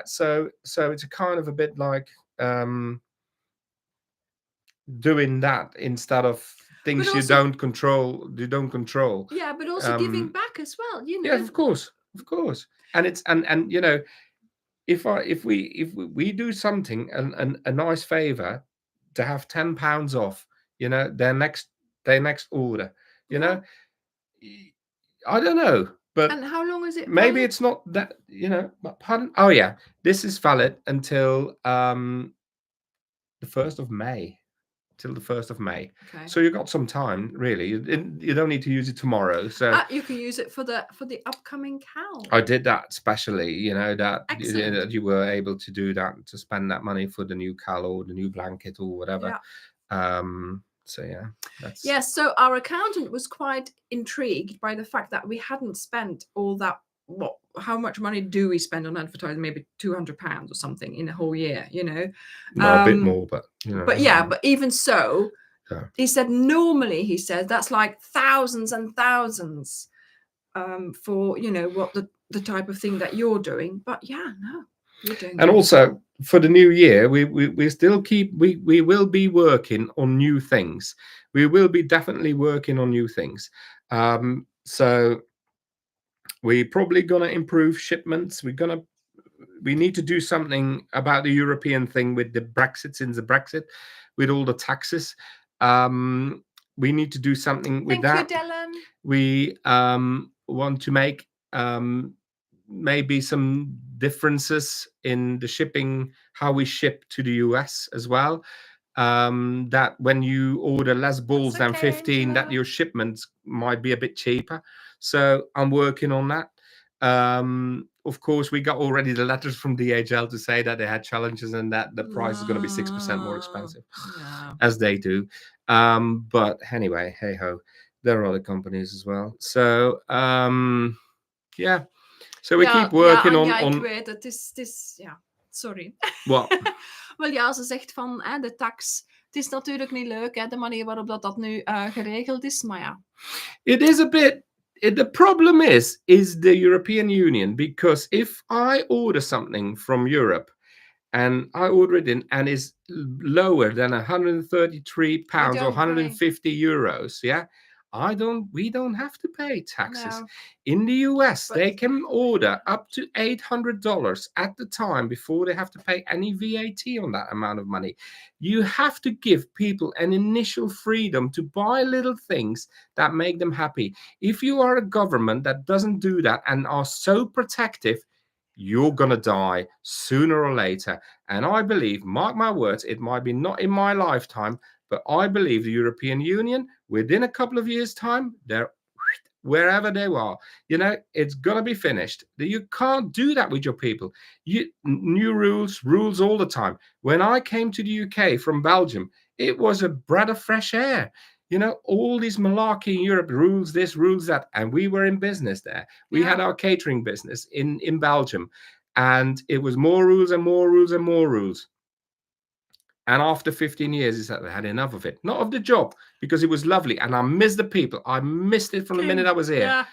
so it's a kind of a bit like doing that instead of things you don't control. Yeah, but also giving back as well, Yeah, of course. And it's and if we do something, a nice favor to have £10 off, their next order, I don't know, but and how long is it? Maybe it's not that, pardon. Oh yeah, this is valid until the 1st of May. Till the 1st of May. Okay. So you've got some time, really. You don't need to use it tomorrow. So you can use it for the upcoming cowl. I did that specially, that Excellent. you were able to do that, to spend that money for the new cowl or the new blanket or whatever. Yeah. So yeah, that's yes. So our accountant was quite intrigued by the fact that we hadn't spent all that. How much money do we spend on advertising? Maybe £200 or something in a whole year, you know. a bit more, but you know. But yeah, but even so, Yeah. he said normally, he said that's like thousands and thousands for, you know, what the type of thing that you're doing. But yeah, no, you're doing. And also for the new year, we still we will be working on new things. We will be definitely working on new things. So we're probably gonna improve shipments. We need to do something about the European thing with the Brexit, since the Brexit, with all the taxes. We need to do something with that. Thank you, Dylan. We want to make maybe some differences in the shipping, how we ship to the US as well. That when you order less balls than 15, that your shipments might be a bit cheaper. So I'm working on that. Of course, we got already the letters from DHL to say that they had challenges and that the price is going to be 6% more expensive, as they do. But anyway, hey ho, there are other companies as well. So yeah, so we keep working on. Ik weet het is ja, sorry. What? Wel ja, ze zegt van de tax. Het is natuurlijk niet leuk, hè, de manier waarop dat nu geregeld is, maar ja. It is a bit. The problem is the European Union, because if I order something from Europe and I order it in and is lower than £133 or 150 euros, yeah, we don't have to pay taxes. No. In the US, they can order up to $800 at the time before they have to pay any VAT on that amount of money. You have to give people an initial freedom to buy little things that make them happy. If you are a government that doesn't do that and are so protective, you're going to die sooner or later. And I believe, mark my words, it might be not in my lifetime, but I believe the European Union, within a couple of years' time, they're wherever they are, you know, it's going to be finished. You can't do that with your people. New rules all the time. When I came to the UK from Belgium, it was a breath of fresh air. You know, all these malarkey in Europe, rules this, rules that. And we were in business there. We had our catering business in Belgium. And it was more rules and more rules and more rules. And after 15 years, I had enough of it. Not of the job, because it was lovely. And I miss the people. I missed it from the minute I was here. Yeah.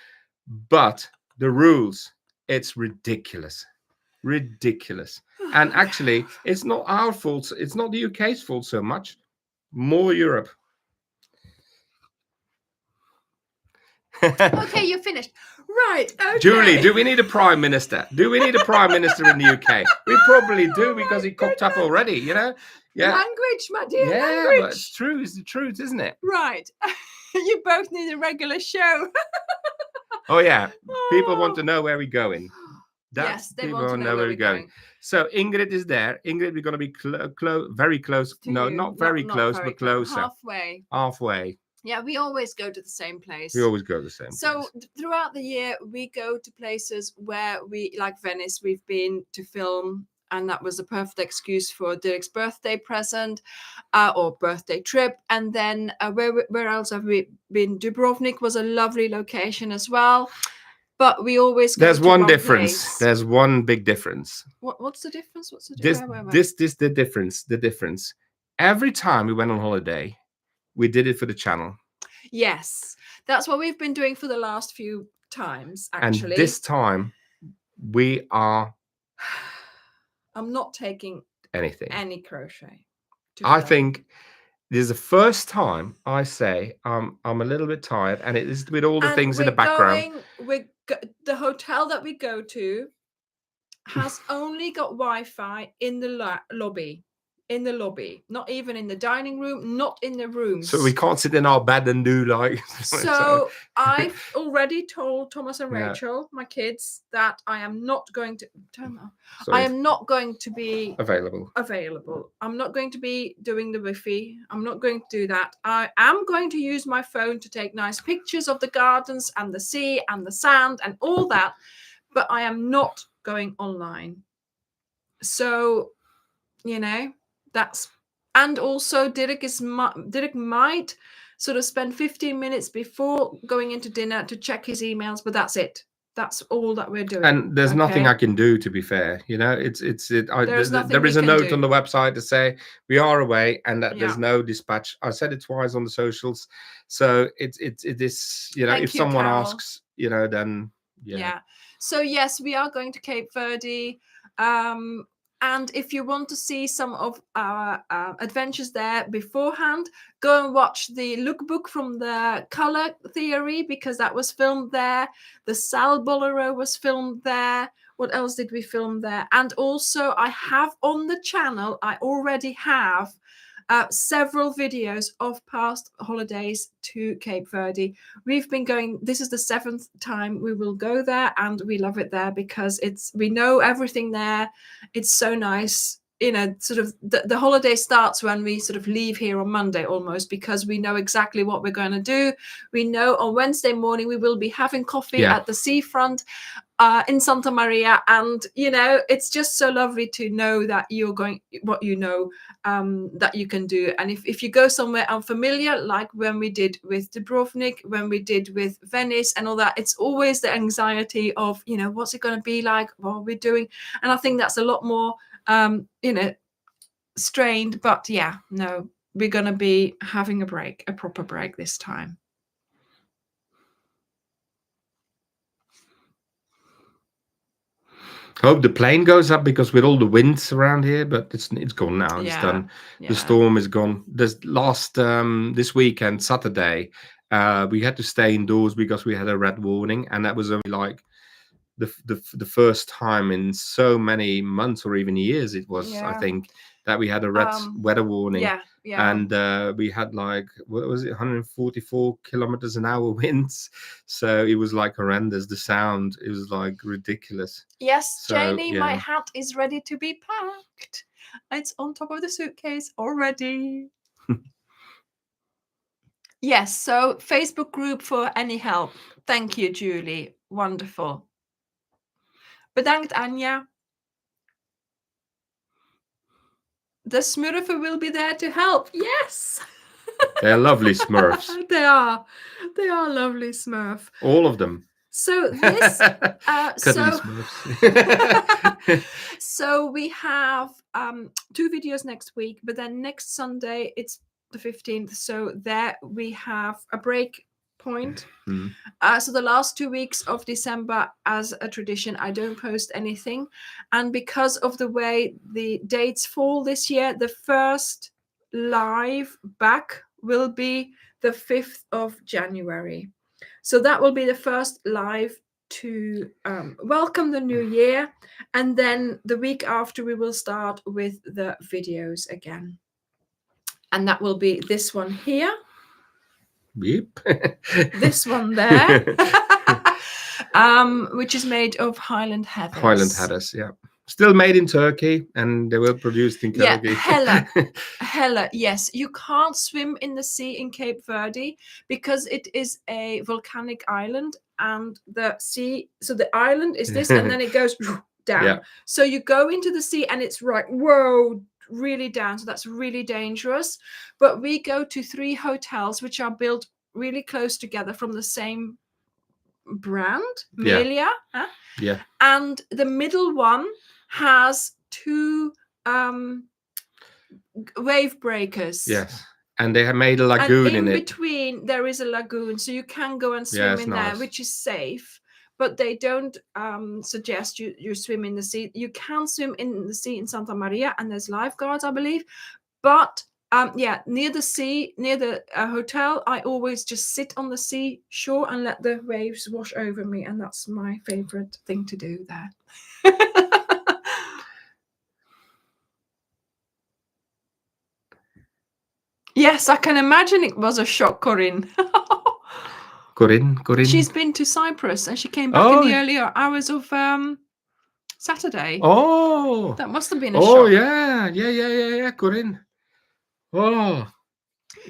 But the rules, it's ridiculous. Ridiculous. And actually, it's not our fault. It's not the UK's fault so much. More Europe. Okay, you're finished. Right. Okay. Julie, do we need a prime minister? Do we need a prime minister in the UK? We probably do, because he cocked up already, you know? Yeah. Language, my dear. Yeah, language. But it's true. It's the truth, isn't it? Right. You both need a regular show. Oh, yeah. People want to know where we're going. Yes, they want to know where we're going. So Ingrid is there. Ingrid, we're going to be very close. No, not very close, but closer. Halfway. Yeah, we always go to the same place. We always go to the same place. So throughout the year, we go to places where we, like Venice, we've been to film. And that was the perfect excuse for Dirk's birthday present or birthday trip. And then where else have we been? Dubrovnik was a lovely location as well. But we always go There's to one difference. Place. There's one big difference. What's the difference? What's the difference? This the difference. The difference. Every time we went on holiday, we did it for the channel. Yes. That's what we've been doing for the last few times, actually. And this time, we are... I'm not taking any crochet. I think this is the first time I say I'm a little bit tired, and it is with all the things in the background. The hotel that we go to has only got Wi-Fi in the lobby. In the lobby, not even in the dining room, not in the rooms. So we can't sit in our bed and do like. So I've already told Thomas and Rachel, my kids, that I am not going to. I am not going to be available. I'm not going to be doing the Wi-Fi. I'm not going to do that. I am going to use my phone to take nice pictures of the gardens and the sea and the sand and all that, but I am not going online. So, you know. That's And also Dirk might sort of spend 15 minutes before going into dinner to check his emails, but that's it. That's all that we're doing. And there's nothing I can do, to be fair. You know, there is a note on the website to say we are away and that there's no dispatch. I said it twice on the socials. So it is, you know, if someone asks, you know, then yeah. So yes, we are going to Cape Verde. And if you want to see some of our adventures there beforehand, go and watch the lookbook from the Color Theory, because that was filmed there. The Sal Bolero was filmed there. What else did we film there? And also I have on the channel, I already have several videos of past holidays to Cape Verde. We've been going, this is the 7th time we will go there, and we love it there because we know everything there. It's so nice. You know, sort of the holiday starts when we sort of leave here on Monday almost, because we know exactly what we're going to do. We know on Wednesday morning we will be having coffee at the seafront in Santa Maria, and you know, it's just so lovely to know that you're going, what you know, that you can do. And if you go somewhere unfamiliar, like when we did with Dubrovnik, when we did with Venice and all that, it's always the anxiety of, you know, what's it going to be like, what are we doing? And I think that's a lot more you know, strained. But yeah, no, we're going to be having a proper break this time. Hope the plane goes up, because with all the winds around here, but it's gone now. It's done. The storm is gone. This weekend, Saturday, we had to stay indoors because we had a red warning, and that was only like the first time in so many months or even years it was, I think, that we had a red weather warning. And we had like, what was it, 144 kilometers an hour winds. So it was like horrendous. The sound, it was like ridiculous. Yes, so, Janie, my hat is ready to be packed. It's on top of the suitcase already. Yes, so Facebook group for any help. Thank you, Julie. Wonderful. Bedankt, Anja. The Smurfen will be there to help. Yes. They're lovely Smurfs. They are lovely Smurf. All of them. So this so we have 2 videos next week, but then next Sunday it's the 15th. So there we have a break point. So the last 2 weeks of December, as a tradition, I don't post anything, and because of the way the dates fall this year, the first live back will be the 5th of January. So that will be the first live to welcome the new year, and then the week after we will start with the videos again, and that will be this one here. Yep. This one there, which is made of Highland heathers. Highland heathers, yeah. Still made in Turkey, and they were produced in Turkey. Yeah, Hella, yes. You can't swim in the sea in Cape Verde because it is a volcanic island, and the sea, so the island is this, and then it goes down. Yeah. So you go into the sea, and it's right, whoa, really down. So that's really dangerous. But we go to 3 hotels which are built really close together from the same brand, Melia. Yeah. And the middle one has 2 wave breakers. Yes. And they have made a lagoon in it. In between there is a lagoon, so you can go and swim in there, which is safe. But they don't suggest you swim in the sea. You can swim in the sea in Santa Maria, and there's lifeguards, I believe. But near the sea, near the hotel, I always just sit on the sea shore and let the waves wash over me, and that's my favorite thing to do there. Yes, I can imagine it was a shock, Corinne. Corinne. She's been to Cyprus, and she came back in the earlier hours of Saturday. Oh, that must have been a shock. Oh yeah, Corinne. Oh,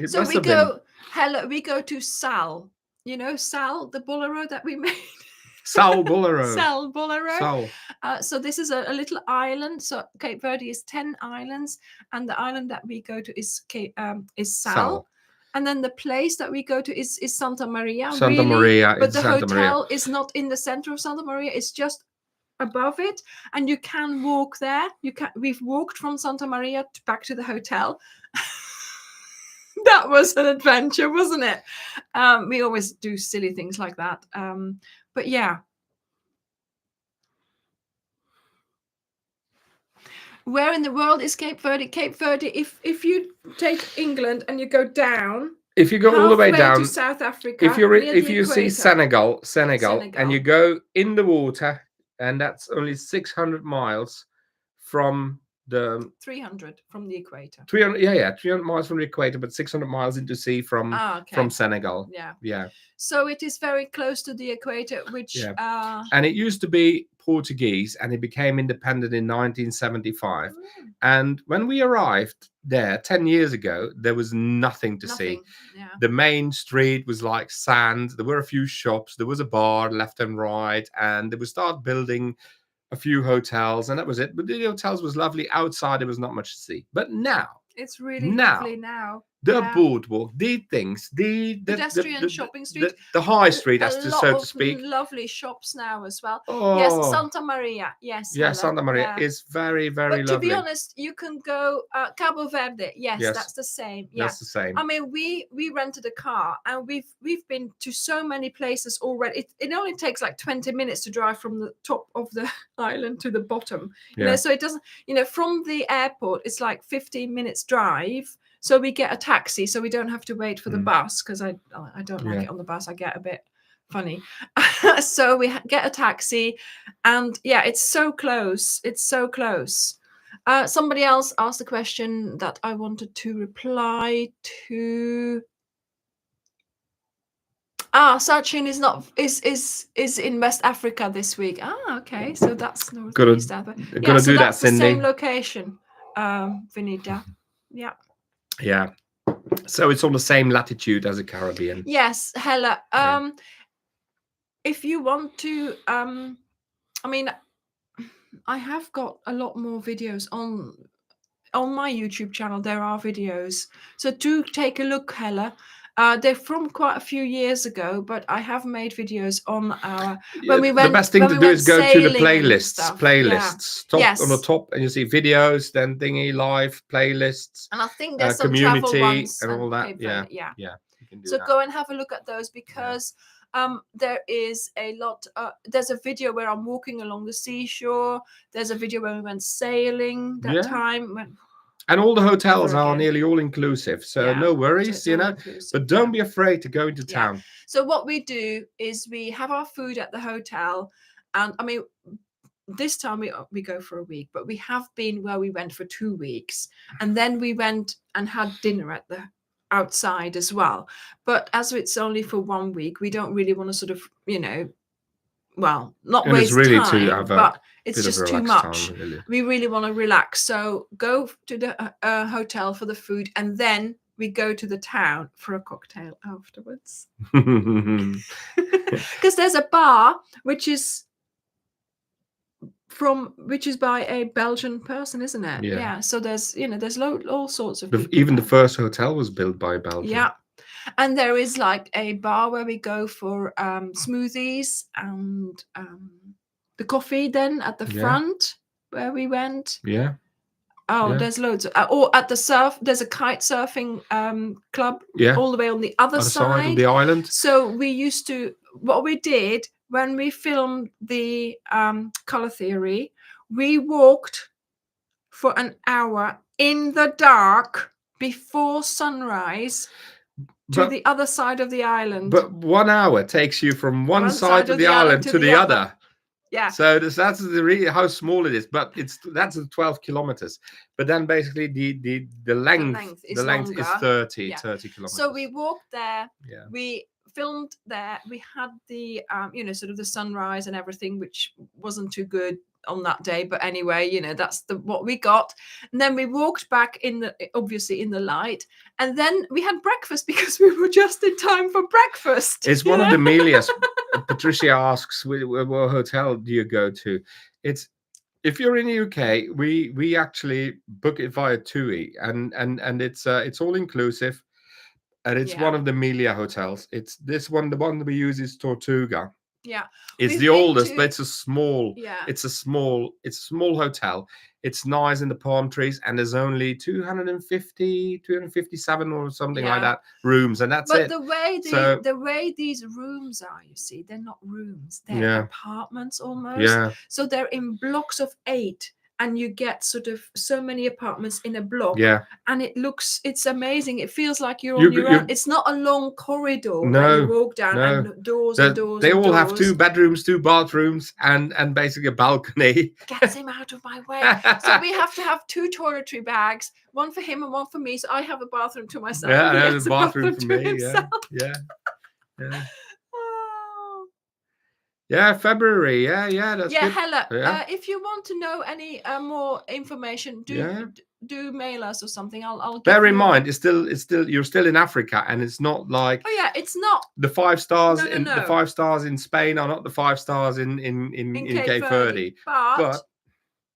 so we go. We go to Sal. You know Sal, the bolero that we made. Sal Bolero. Sal Bolero. Sal. So this is a little island. So Cape Verde is 10 islands, and the island that we go to is Sal. And then the place that we go to is Santa Maria. Santa Maria. But the Santa hotel Maria. is not in the center of Santa Maria. It's just above it, and you can walk there. We've walked from Santa Maria back to the hotel. That was an adventure, wasn't it? We always do silly things like that. But yeah. Where in the world is Cape Verde? Cape Verde, if you take England and you go down, if you go all the way down to South Africa, if you see Senegal, and you go in the water, and that's only 600 miles from the 300 from the equator. 300 miles from the equator, but 600 miles into sea from Senegal. Yeah. So it is very close to the equator, which and it used to be Portuguese, and it became independent in 1975. And when we arrived there 10 years ago, there was nothing to see. Yeah. The main street was like sand. There were a few shops. There was a bar left and right, and they would start building a few hotels, and that was it. But the hotels was lovely. Outside, there was not much to see. But now it's really lovely now. The boardwalk, the things, the pedestrian shopping street, the high street, so to speak. Lovely shops now as well. Oh, yes, Santa Maria. Yes, Santa Maria is very, very lovely. To be honest, you can go Cape Verde. Yes, that's the same. Yeah, that's the same. I mean, we rented a car, and we've been to so many places already. It only takes like 20 minutes to drive from the top of the island to the bottom. You know, so it doesn't. You know, from the airport, it's like 15 minutes drive. So we get a taxi, so we don't have to wait for the bus, because I don't like it on the bus. I get a bit funny. So we get a taxi, and it's so close. It's so close. Somebody else asked a question that I wanted to reply to. Sachin is in West Africa this week. Okay, so that's Northeast Africa. Gonna do that, Cindy. The same location, Vinita. Yeah. Yeah, so it's on the same latitude as the Caribbean. Yes, Hella. If you want to, I mean, I have got a lot more videos on my YouTube channel. There are videos, so do take a look, Hella. They're from quite a few years ago, but I have made videos on our when we went. The best thing to do is go to the playlists. Yes. On the top, and you see videos, then thingy live playlists. And I think there's some community travel ones and all that. Yeah. You can do so that. Go and have a look at those, because there is a lot. There's a video where I'm walking along the seashore. There's a video where we went sailing that time. And all the hotels are nearly all inclusive, so no worries, but don't be afraid to go into town. So what we do is we have our food at the hotel, and I mean, this time we go for a week, but we have been where we went for 2 weeks, and then we went and had dinner at the outside as well. But as it's only for 1 week, we don't really want to sort of, not waste time, but it's just too much. Time, really. We really want to relax. So go to the hotel for the food, and then we go to the town for a cocktail afterwards. Because there's a bar which is by a Belgian person, isn't it? Yeah. So there's all sorts of people. Even the first hotel was built by Belgium. Yeah. And there is like a bar where we go for smoothies and the coffee then at the front where we went. Yeah. There's loads. Or at the there's a kite surfing club all the way on the other side of the island. So what we did when we filmed the Color Theory, we walked for an hour in the dark before sunrise to the other side of the island. But 1 hour takes you from one side of the island to the other. Yeah. So that's really how small it is, but that's 12 kilometers. But then basically the length is 30 kilometers. So we walked there. Yeah. We filmed there. We had the sort of the sunrise and everything, which wasn't too good on that day, but anyway, that's what we got. And then we walked back obviously in the light, and then we had breakfast because we were just in time for breakfast. It's one of the Amelia's Patricia asks, what hotel do you go to? It's if you're in the UK, we actually book it via TUI, and it's all inclusive, and it's one of the Melia hotels. It's this one, the one that we use is Tortuga. Yeah, it's the oldest, but it's a small. It's a small hotel. It's nice in the palm trees, and there's only 257 or something like that rooms, and that's it. But the way these rooms are, you see, they're not rooms, they're apartments almost. Yeah. So they're in blocks of 8, and you get sort of so many apartments in a block. Yeah. And it's amazing. It feels like you're on your own. It's not a long corridor that you walk down and doors and doors. They and all doors. have 2 bedrooms, 2 bathrooms, and basically a balcony. Gets him out of my way. So we have to have 2 toiletry bags, one for him and one for me. So I have a bathroom to myself. Yeah, and there's a bathroom for me. Yeah. Yeah, February. Yeah, that's good. Hella. If you want to know any more information, do mail us or something. I'll bear in mind it's still you're still in Africa, and it's not like it's not the 5 stars the 5 stars in Spain are not the 5 stars in Cape Verde. But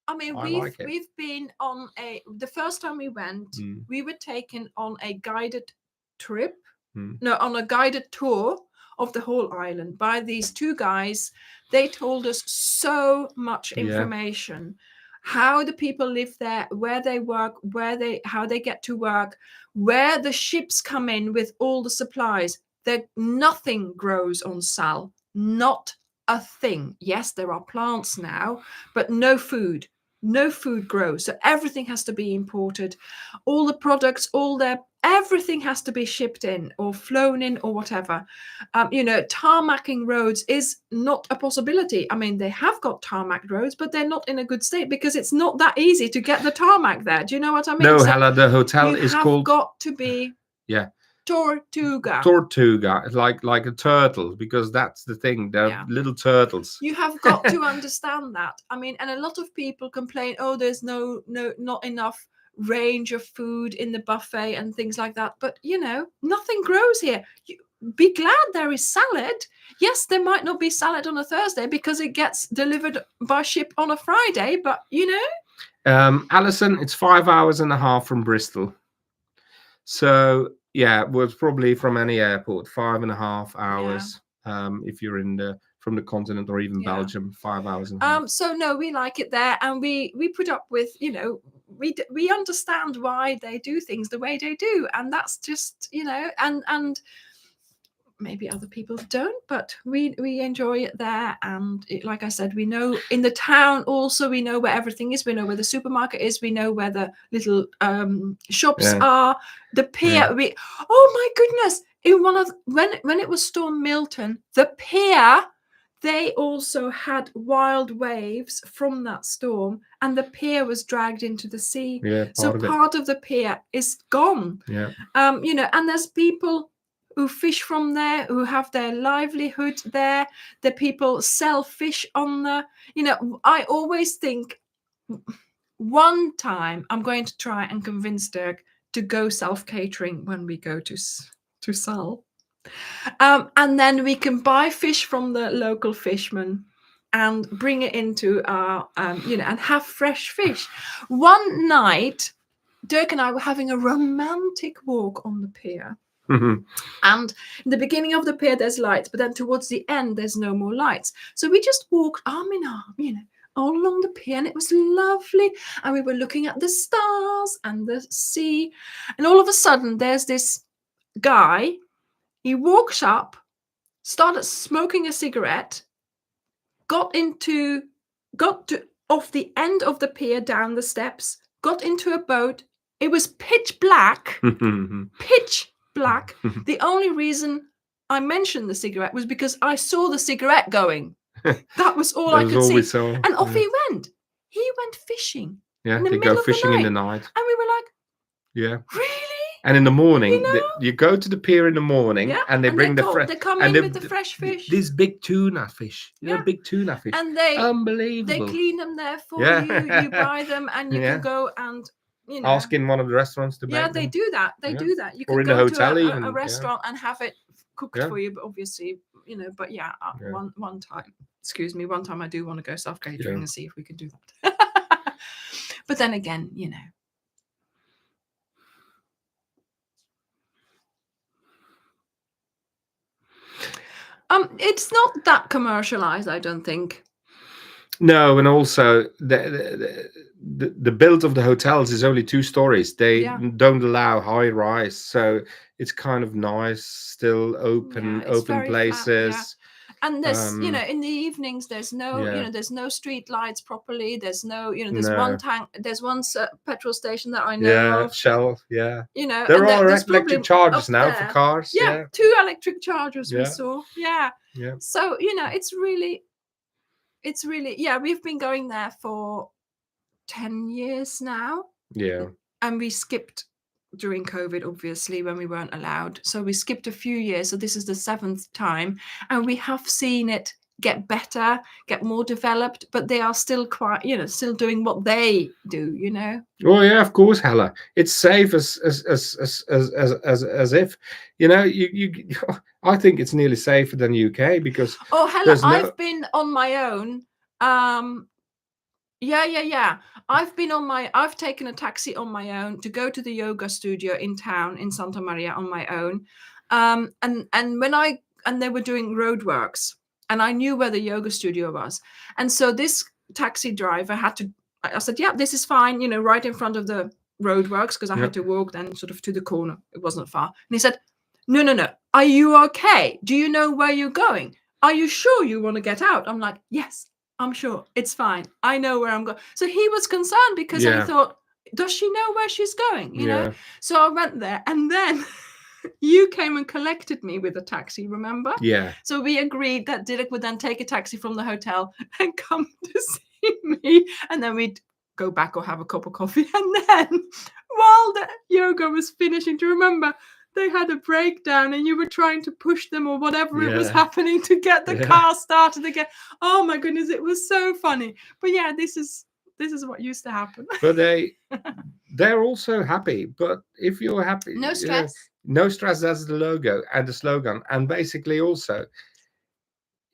I mean, we've been on the first time we went, we were taken on a guided trip, on a guided tour of the whole island by these 2 guys. They told us so much information, how the people live there, where they work, how they get to work, where the ships come in with all the supplies. Nothing grows on Sal, not a thing. Yes, there are plants now, but no food grows. So everything has to be imported. All the products, everything has to be shipped in or flown in or whatever. Tarmacking roads is not a possibility. I mean, they have got tarmac roads, but they're not in a good state because it's not that easy to get the tarmac there. Do you know what I mean? No, Hella, the hotel is called... got to be... Tortuga. It's like a turtle, because that's the thing. They're little turtles. You have got to understand that. I mean, and a lot of people complain, there's not enough range of food in the buffet and things like that. But nothing grows here. Be glad there is salad. Yes, there might not be salad on a Thursday because it gets delivered by ship on a Friday, but Alison, it's 5 hours and a half from Bristol. So was probably from any airport, 5.5 hours. If you're from the continent or even Belgium, 5 hours and a half. So no, we like it there, and we put up with, we understand why they do things the way they do, and that's just, and maybe other people don't, but we enjoy it there. And like I said, we know in the town also, we know where everything is. We know where the supermarket is. We know where the little shops are. The pier. Oh my goodness! In when it was Storm Milton, the pier, they also had wild waves from that storm, and the pier was dragged into the sea. Part of the pier is gone. And there's people who fish from there, who have their livelihood there. The people sell fish on the, I always think one time I'm going to try and convince Dirk to go self-catering when we go to Sal. And then we can buy fish from the local fishermen and bring it into our, and have fresh fish. One night, Dirk and I were having a romantic walk on the pier. And in the beginning of the pier there's lights, but then towards the end there's no more lights. So we just walked arm in arm, all along the pier, and it was lovely. And we were looking at the stars and the sea, and all of a sudden there's this guy. He walks up, started smoking a cigarette, got to off the end of the pier down the steps, got into a boat. It was pitch black. Pitch black. The only reason I mentioned the cigarette was because I saw the cigarette going. That was all I could see. And off he went. He went fishing. Yeah, they go fishing in the night. And we were like, really? And in the morning, you go to the pier in the morning, and they bring the fresh. They come in with the fresh fish. These big tuna fish, big tuna fish, and they unbelievable. They clean them there for you. You buy them, and you can go and ask in one of the restaurants to. They do that. They do that. You can go to a restaurant and have it cooked Yeah. for you, but obviously, you know, but yeah, one time, excuse me, one time I do want to go self-catering and see if we can do that. But then again, you know. It's not that commercialized, I don't think. No, and also the build of the hotels is only 2 stories. They don't allow high rise, so it's kind of nice, still open places. Flat, and there's you know, in the evenings there's no you know, there's no street lights properly. There's no, you know, there's one tank, there's one petrol station that I know of. Shell, you know, there are there's electric chargers now for cars. 2 electric chargers we saw. Yeah. So you know, it's really we've been going there for 10 years now. And we skipped during COVID, obviously, when we weren't allowed. So we skipped a few years. So this is the 7th time. And we have seen it get better, get more developed, but they are still quite, you know, still doing what they do, you know. Oh yeah, of course, Hella. It's safe as if, you know, you I think it's nearly safer than UK because Hella, I've been on my own. I've taken a taxi on my own to go to the yoga studio in town in Santa Maria on my own. And they were doing roadworks, and I knew where the yoga studio was. And so this taxi driver I said, yeah, this is fine, you know, right in front of the roadworks, because I had to walk then sort of to the corner. It wasn't far. And he said, no. Are you okay? Do you know where you're going? Are you sure you want to get out? I'm like, yes, I'm sure. It's fine. I know where I'm going. So he was concerned because I thought, does she know where she's going? You know? So I went there, and then you came and collected me with a taxi, remember? Yeah. So we agreed that Dirk would then take a taxi from the hotel and come to see me, and then we'd go back or have a cup of coffee. And then while the yoga was finishing, do you remember? They had a breakdown and you were trying to push them or whatever it was happening to get the car started again. Oh my goodness, it was so funny. But yeah, this is what used to happen. But they're also happy. But if you're happy, no stress. No stress, that's the logo and the slogan. And basically also,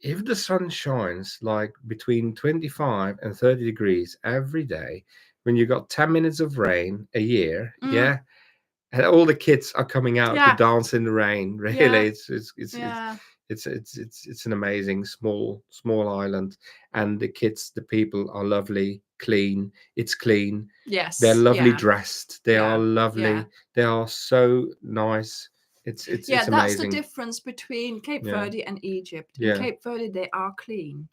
if the sun shines like between 25 and 30 degrees every day, when you got 10 minutes of rain a year, and all the kids are coming out to dance in the rain. Really, it's an amazing small island, and the people are lovely, clean. It's clean. Yes, they're lovely dressed. They are lovely. They are so nice. It's amazing. That's the difference between Cape Verde and Egypt. In Cape Verde, they are clean.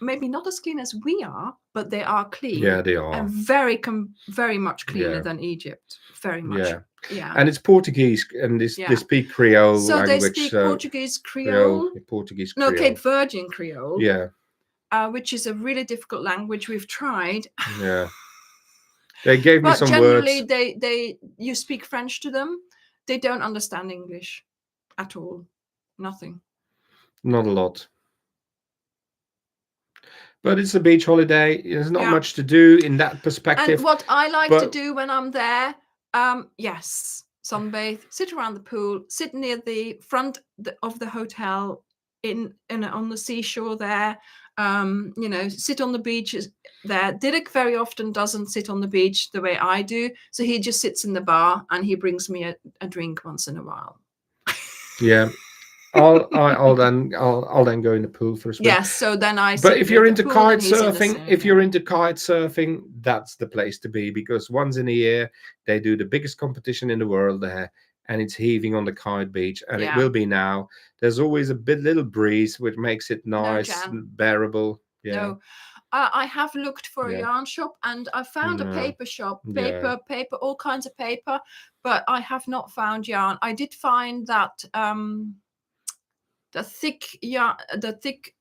Maybe not as clean as we are, but they are clean. Yeah, they are. And very much cleaner than Egypt. Very much. Yeah. And it's Portuguese, and they speak Creole language. So they speak Portuguese Creole. Portuguese Creole. No, Cape Verdean Creole. Yeah. Which is a really difficult language. We've tried. Yeah. They gave me some words. But generally, you speak French to them. They don't understand English at all. Nothing. Not a lot. But it's a beach holiday. There's not much to do in that perspective. And what I like to do when I'm there, sunbathe, sit around the pool, sit near the front of the hotel on the seashore there. You know, sit on the beaches there. Dirk very often doesn't sit on the beach the way I do, so he just sits in the bar and he brings me a drink once in a while. Yeah. I'll then go in the pool for a swim. Yes, so then But if you're into kite surfing, that's the place to be, because once in a year they do the biggest competition in the world there, and it's heaving on the kite beach, and it will be now. There's always a little breeze, which makes it nice and bearable. Yeah. No. I have looked for a yarn shop, and I found a paper shop, paper, all kinds of paper, but I have not found yarn. I did find that the thick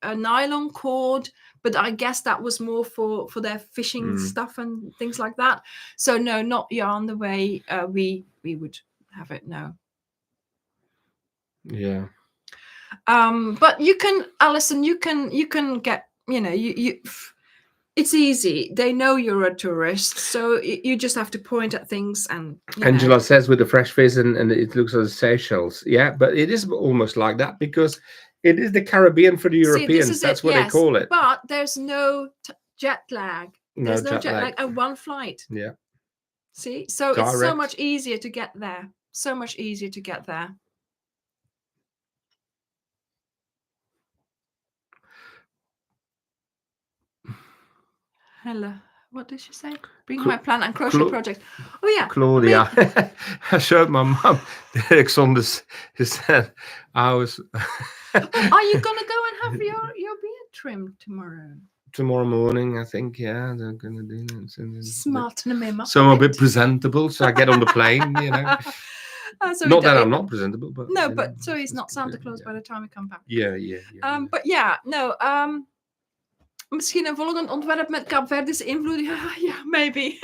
nylon cord, but I guess that was more for their fishing stuff and things like that. So no, not yarn the way we would have it. No. Yeah. But you can, Alison, you can get, you know, it's easy. They know you're a tourist, so you just have to point at things and. Angela says with the fresh fish and it looks like Seychelles. Yeah, but it is almost like that because it is the Caribbean for the Europeans. That's what they call it. But there's no jet lag. There's no jet lag and one flight. Yeah. See, so it's so much easier to get there. So much easier to get there. Hello. What did she say? Bring my plant and crochet project. Oh yeah, Claudia. I showed my mum Alexander. He said, "I was." Are you gonna go and have your beard trimmed tomorrow? Tomorrow morning, I think. Yeah, they're gonna do that. Smart, so I'm a bit presentable, so I get on the plane. You know. So not that I'm not presentable, but no, but so he's not Santa Claus by the time we come back. Yeah. But yeah, no. Misschien een volgend ontwerp met Cape Verde's invloed. Yeah, maybe.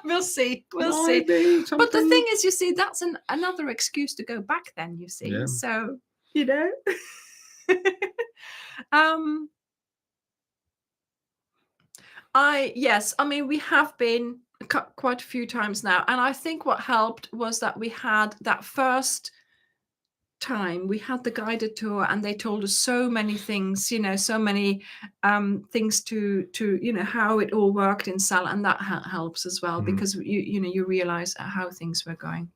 We'll see. We'll see. But the thing is, you see, that's another excuse to go back then, you see. Yeah. So, you know. I mean, we have been quite a few times now. And I think what helped was that we had that first time we had the guided tour and they told us so many things, you know, so many things to you know how it all worked in Sal, and that helps as well because you know you realize how things were going.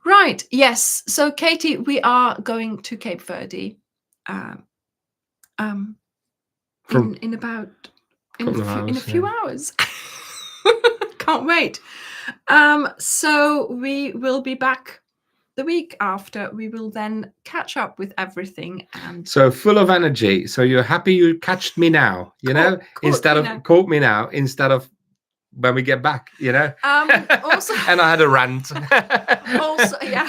Right, yes. So Katie, we are going to Cape Verde in about in a few hours. Can't wait. So we will be back the week after. We will then catch up with everything, and so full of energy. So you're happy you catched me now, you know, instead of caught me now, instead of when we get back, you know. Also, and I had a rant. Also, yeah,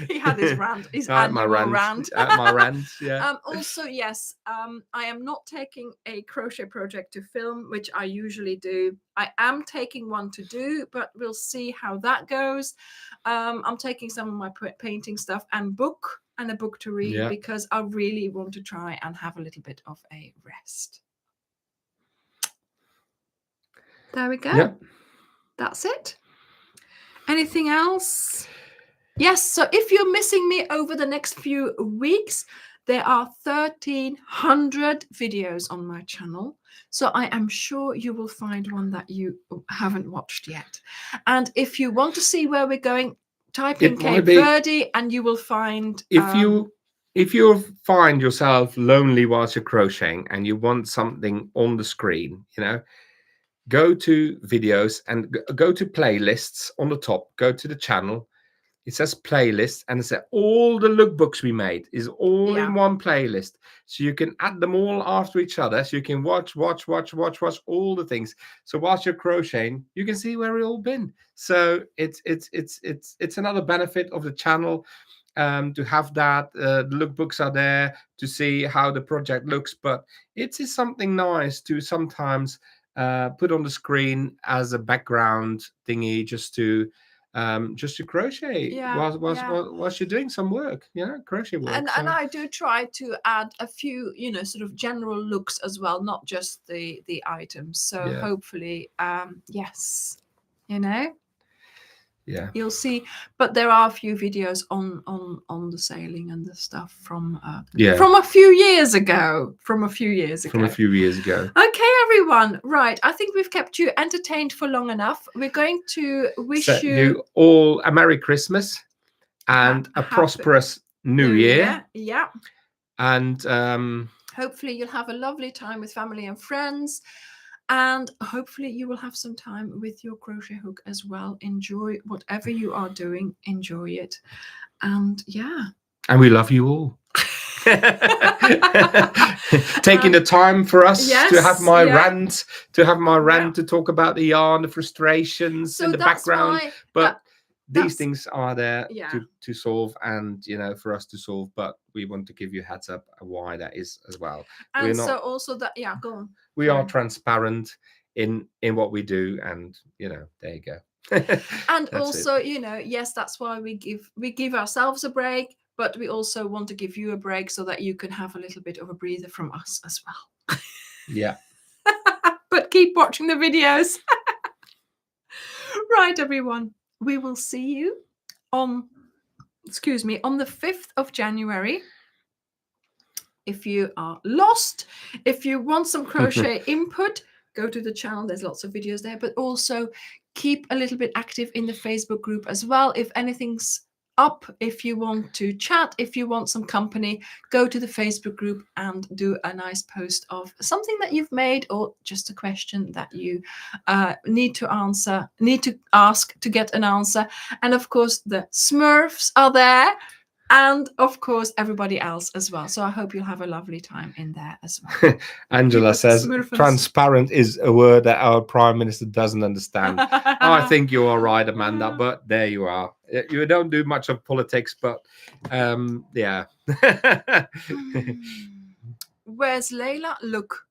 he had his rant. His annual rant. My rant. Yeah. Also, yes. I am not taking a crochet project to film, which I usually do. I am taking one to do, but we'll see how that goes. I'm taking some of my painting stuff and a book to read because I really want to try and have a little bit of a rest. There we go. Yep. That's it. Anything else? Yes. So if you're missing me over the next few weeks, there are 1,300 videos on my channel. So I am sure you will find one that you haven't watched yet. And if you want to see where we're going, type in Cape Verde and you will find... If you find yourself lonely whilst you're crocheting and you want something on the screen, you know, go to videos and go to playlists on the top, go to the channel. It says playlist and it says all the lookbooks we made is all in one playlist. So you can add them all after each other. So you can watch all the things. So whilst you're crocheting, you can see where we've all been. So it's another benefit of the channel to have that. The lookbooks are there to see how the project looks, but it is something nice to sometimes put on the screen as a background thingy just to crochet whilst you're doing some work, crochet work. And I do try to add a few, sort of general looks as well, not just the items. So hopefully, yes, you'll see. But there are a few videos on the sailing and the stuff from a few years ago. Okay, everyone. Right. I think we've kept you entertained for long enough. We're going to wish you all a Merry Christmas and a prosperous New Year. Yeah. And hopefully you'll have a lovely time with family and friends. And hopefully you will have some time with your crochet hook as well. Enjoy whatever you are doing. Enjoy it. And and we love you all. Taking the time for us to have my rant, to talk about the yarn, the frustrations in the background. But these things are there to solve and, for us to solve. But we want to give you a heads up why that is as well. And so also that, go on. We are transparent in what we do. And, there you go. And also, yes, that's why we give ourselves a break. but we also want to give you a break so that you can have a little bit of a breather from us as well. Yeah. But keep watching the videos. Right, everyone. We will see you on the 5th of January. If you are lost, if you want some crochet input, go to the channel. There's lots of videos there, but also keep a little bit active in the Facebook group as well. If anything's up, if you want to chat, if you want some company, go to the Facebook group and do a nice post of something that you've made or just a question that you need to ask to get an answer. And of course, the Smurfs are there. And of course, everybody else as well. So I hope you'll have a lovely time in there as well. Angela says, transparent is a word that our Prime Minister doesn't understand. I think you are right, Amanda, but there you are. You don't do much of politics, but yeah. Where's Layla? Look.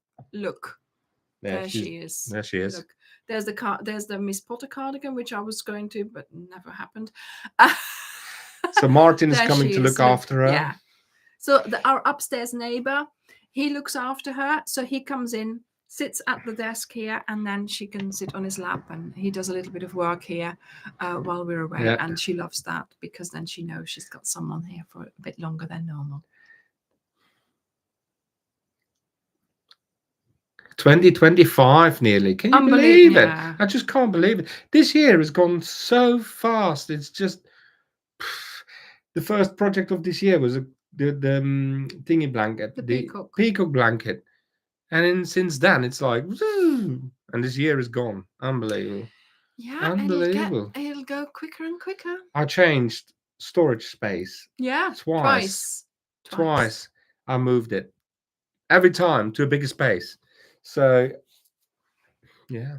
There she is. There she is. Look. There's the Miss Potter cardigan, which I was going to, but never happened. So Martin is coming to look after her. Yeah. So our upstairs neighbor, he looks after her. So he comes in, sits at the desk here, and then she can sit on his lap, and he does a little bit of work here while we're away. Yeah. And she loves that because then she knows she's got someone here for a bit longer than normal. 2025 nearly. Can you believe it? I just can't believe it. This year has gone so fast. It's just the first project of this year was the thingy blanket, the peacock blanket, and then since then it's like, and this year is gone. Unbelievable. Yeah, unbelievable. It'll go quicker and quicker. I changed storage space. Yeah, twice. I moved it every time to a bigger space. So, yeah.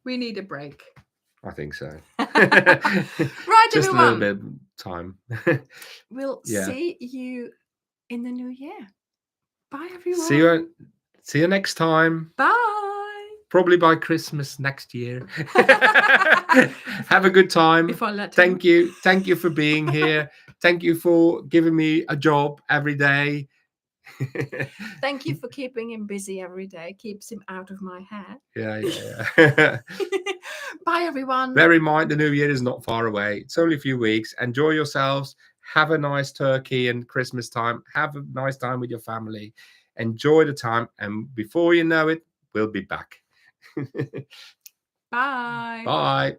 We need a break. I think so. Right, just everyone. a little bit of time. We'll see you in the new year. Bye, everyone. See you next time. Bye. Probably by Christmas next year. Have a good time. If I let Thank you. Thank you for being here. Thank you for giving me a job every day. Thank you for keeping him busy every day. Keeps him out of my hair. Yeah. Bye, everyone. Bear in mind, the new year is not far away. It's only a few weeks. Enjoy yourselves. Have a nice turkey and Christmas time. Have a nice time with your family. Enjoy the time. And before you know it, we'll be back. Bye. Bye.